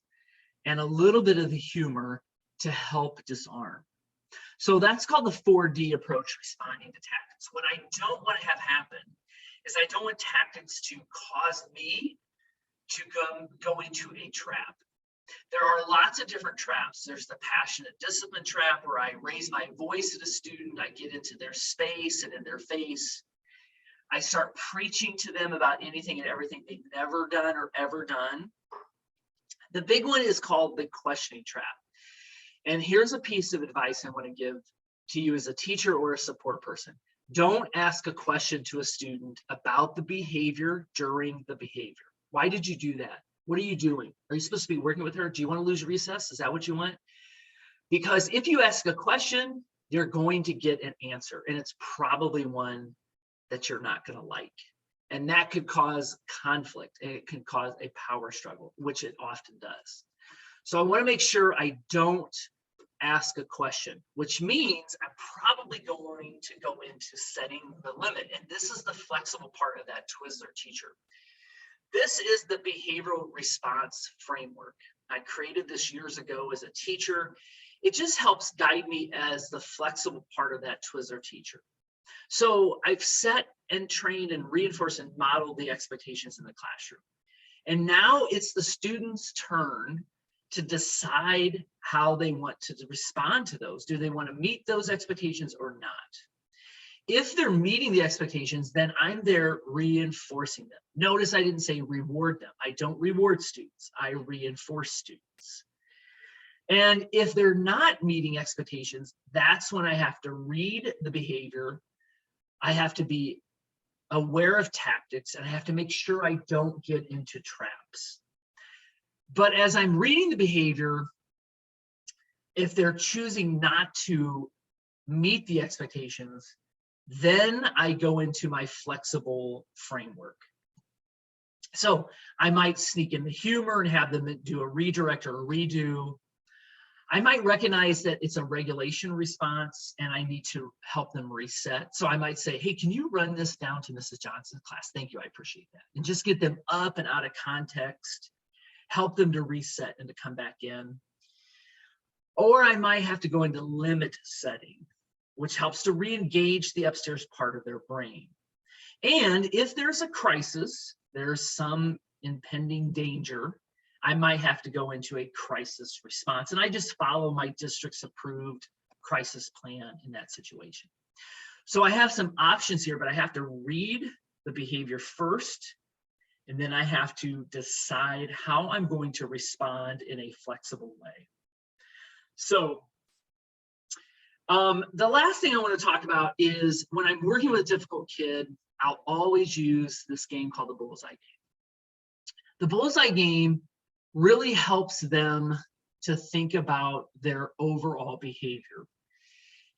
and a little bit of the humor to help disarm. So that's called the 4D approach, responding to tactics. What I don't want to have happen is I don't want tactics to cause me to go into a trap. There are lots of different traps. There's the passionate discipline trap, where I raise my voice at a student, I get into their space and in their face. I start preaching to them about anything and everything they've never done or ever done. The big one is called the questioning trap. And here's a piece of advice I want to give to you as a teacher or a support person. Don't ask a question to a student about the behavior during the behavior. Why did you do that? What are you doing? Are you supposed to be working with her? Do you want to lose recess? Is that what you want? Because if you ask a question, you're going to get an answer, and it's probably one that you're not going to like. And that could cause conflict, and it can cause a power struggle, which it often does. So I want to make sure I don't ask a question, which means I'm probably going to go into setting the limit. And this is the flexible part of that Twizzler teacher. This is the behavioral response framework. I created this years ago as a teacher. It just helps guide me as the flexible part of that Twizzler teacher. So I've set and trained and reinforced and modeled the expectations in the classroom. And now it's the student's turn to decide how they want to respond to those. Do they want to meet those expectations or not? If they're meeting the expectations, then I'm there reinforcing them. Notice I didn't say reward them. I don't reward students. I reinforce students. And if they're not meeting expectations, that's when I have to read the behavior. I have to be aware of tactics, and I have to make sure I don't get into traps. But as I'm reading the behavior, if they're choosing not to meet the expectations, then I go into my flexible framework. So I might sneak in the humor and have them do a redirect or a redo. I might recognize that it's a regulation response and I need to help them reset. So I might say, hey, can you run this down to Mrs. Johnson's class? Thank you, I appreciate that. And just get them up and out of context, help them to reset and to come back in. Or I might have to go into limit setting, which helps to re-engage the upstairs part of their brain. And if there's a crisis, there's some impending danger, I might have to go into a crisis response. And I just follow my district's approved crisis plan in that situation. So I have some options here, but I have to read the behavior first, and then I have to decide how I'm going to respond in a flexible way. So the last thing I want to talk about is when I'm working with a difficult kid, I'll always use this game called the bullseye game. The bullseye game really helps them to think about their overall behavior.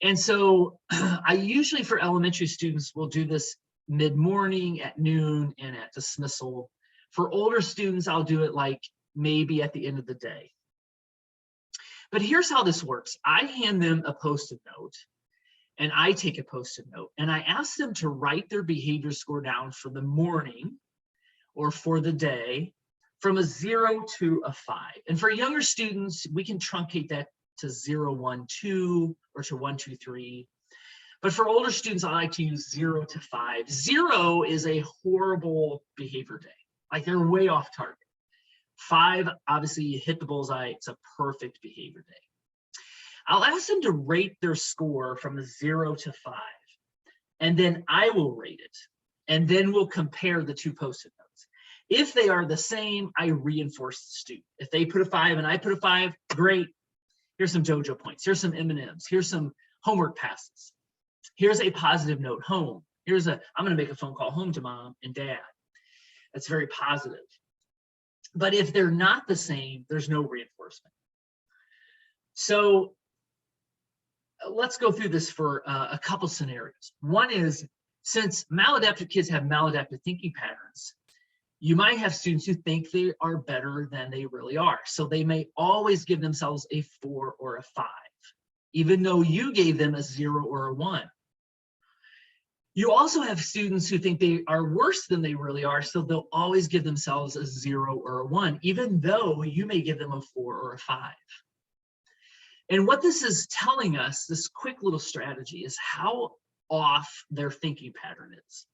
And so I usually, for elementary students, will do this mid-morning, at noon, and at dismissal. For older students, I'll do it like maybe at the end of the day. But here's how this works. I hand them a Post-it note, and I take a Post-it note, and I ask them to write their behavior score down for the morning or for the day, from a 0 to a 5. And for younger students, we can truncate that to 0, 1, 2, or to 1, 2, 3. But for older students, I like to use 0 to 5. 0 is a horrible behavior day. Like they're way off target. 5, obviously you hit the bullseye, it's a perfect behavior day. I'll ask them to rate their score from a 0 to 5. And then I will rate it. And then we'll compare the two Post-it notes. If they are the same, I reinforce the student. If they put a 5 and I put a 5, great. Here's some JoJo points. Here's some M&Ms. Here's some homework passes. Here's a positive note home. I'm going to make a phone call home to mom and dad. That's very positive. But if they're not the same, there's no reinforcement. So let's go through this for a couple scenarios. One is, since maladaptive kids have maladaptive thinking patterns, you might have students who think they are better than they really are. So they may always give themselves a 4 or a 5, even though you gave them a 0 or a 1. You also have students who think they are worse than they really are, so they'll always give themselves a 0 or a 1, even though you may give them a 4 or a 5. And what this is telling us, this quick little strategy, is how off their thinking pattern is.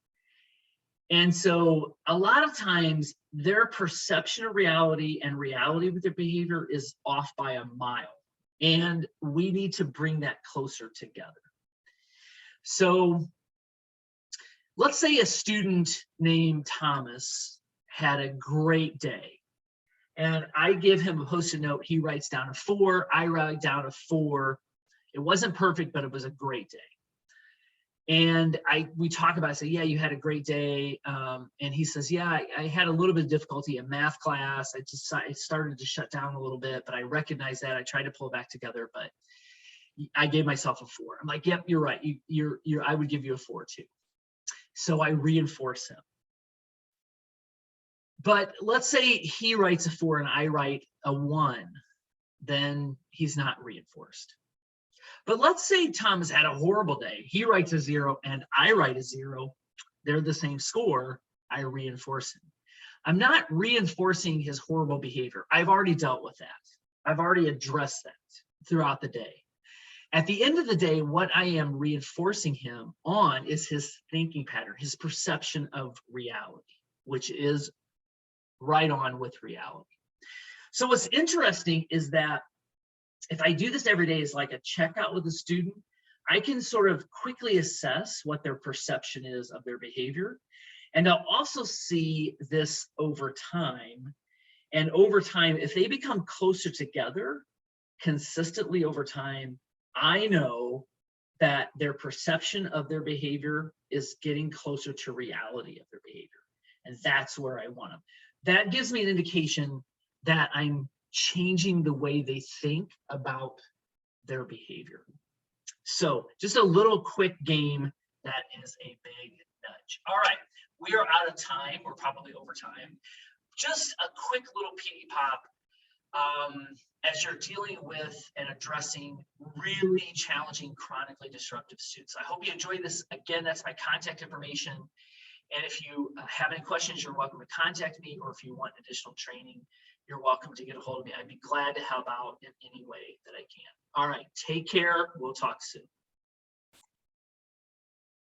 And so a lot of times their perception of reality and reality with their behavior is off by a mile. And we need to bring that closer together. So let's say a student named Thomas had a great day. And I give him a Post-it note. He writes down a 4. I write down a 4. It wasn't perfect, but it was a great day. And we talk about it, I say, yeah, you had a great day. And he says, yeah, I had a little bit of difficulty in math class. I started to shut down a little bit, but I recognize that. I tried to pull it back together, but I gave myself a 4. I'm like, yep, you're right. I would give you a 4 too. So I reinforce him. But let's say he writes a 4 and I write a 1, then he's not reinforced. But let's say Thomas had a horrible day. He writes a 0 and I write a 0. They're the same score. I reinforce him. I'm not reinforcing his horrible behavior. I've already dealt with that. I've already addressed that throughout the day. At the end of the day, what I am reinforcing him on is his thinking pattern, his perception of reality, which is right on with reality. So what's interesting is that if I do this every day as like a checkout with a student, I can sort of quickly assess what their perception is of their behavior. And I'll also see this over time. And over time, if they become closer together consistently over time, I know that their perception of their behavior is getting closer to reality of their behavior. And that's where I want them. That gives me an indication that I'm changing the way they think about their behavior. So just a little quick game that is a big nudge. All right, we are out of time. We're probably over time. Just a quick little PD pop as you're dealing with and addressing really challenging, chronically disruptive students. I hope you enjoyed this. Again, that's my contact information. And if you have any questions, you're welcome to contact me, or if you want additional training, you're welcome to get a hold of me. I'd be glad to help out in any way that I can. All right, take care. We'll talk soon.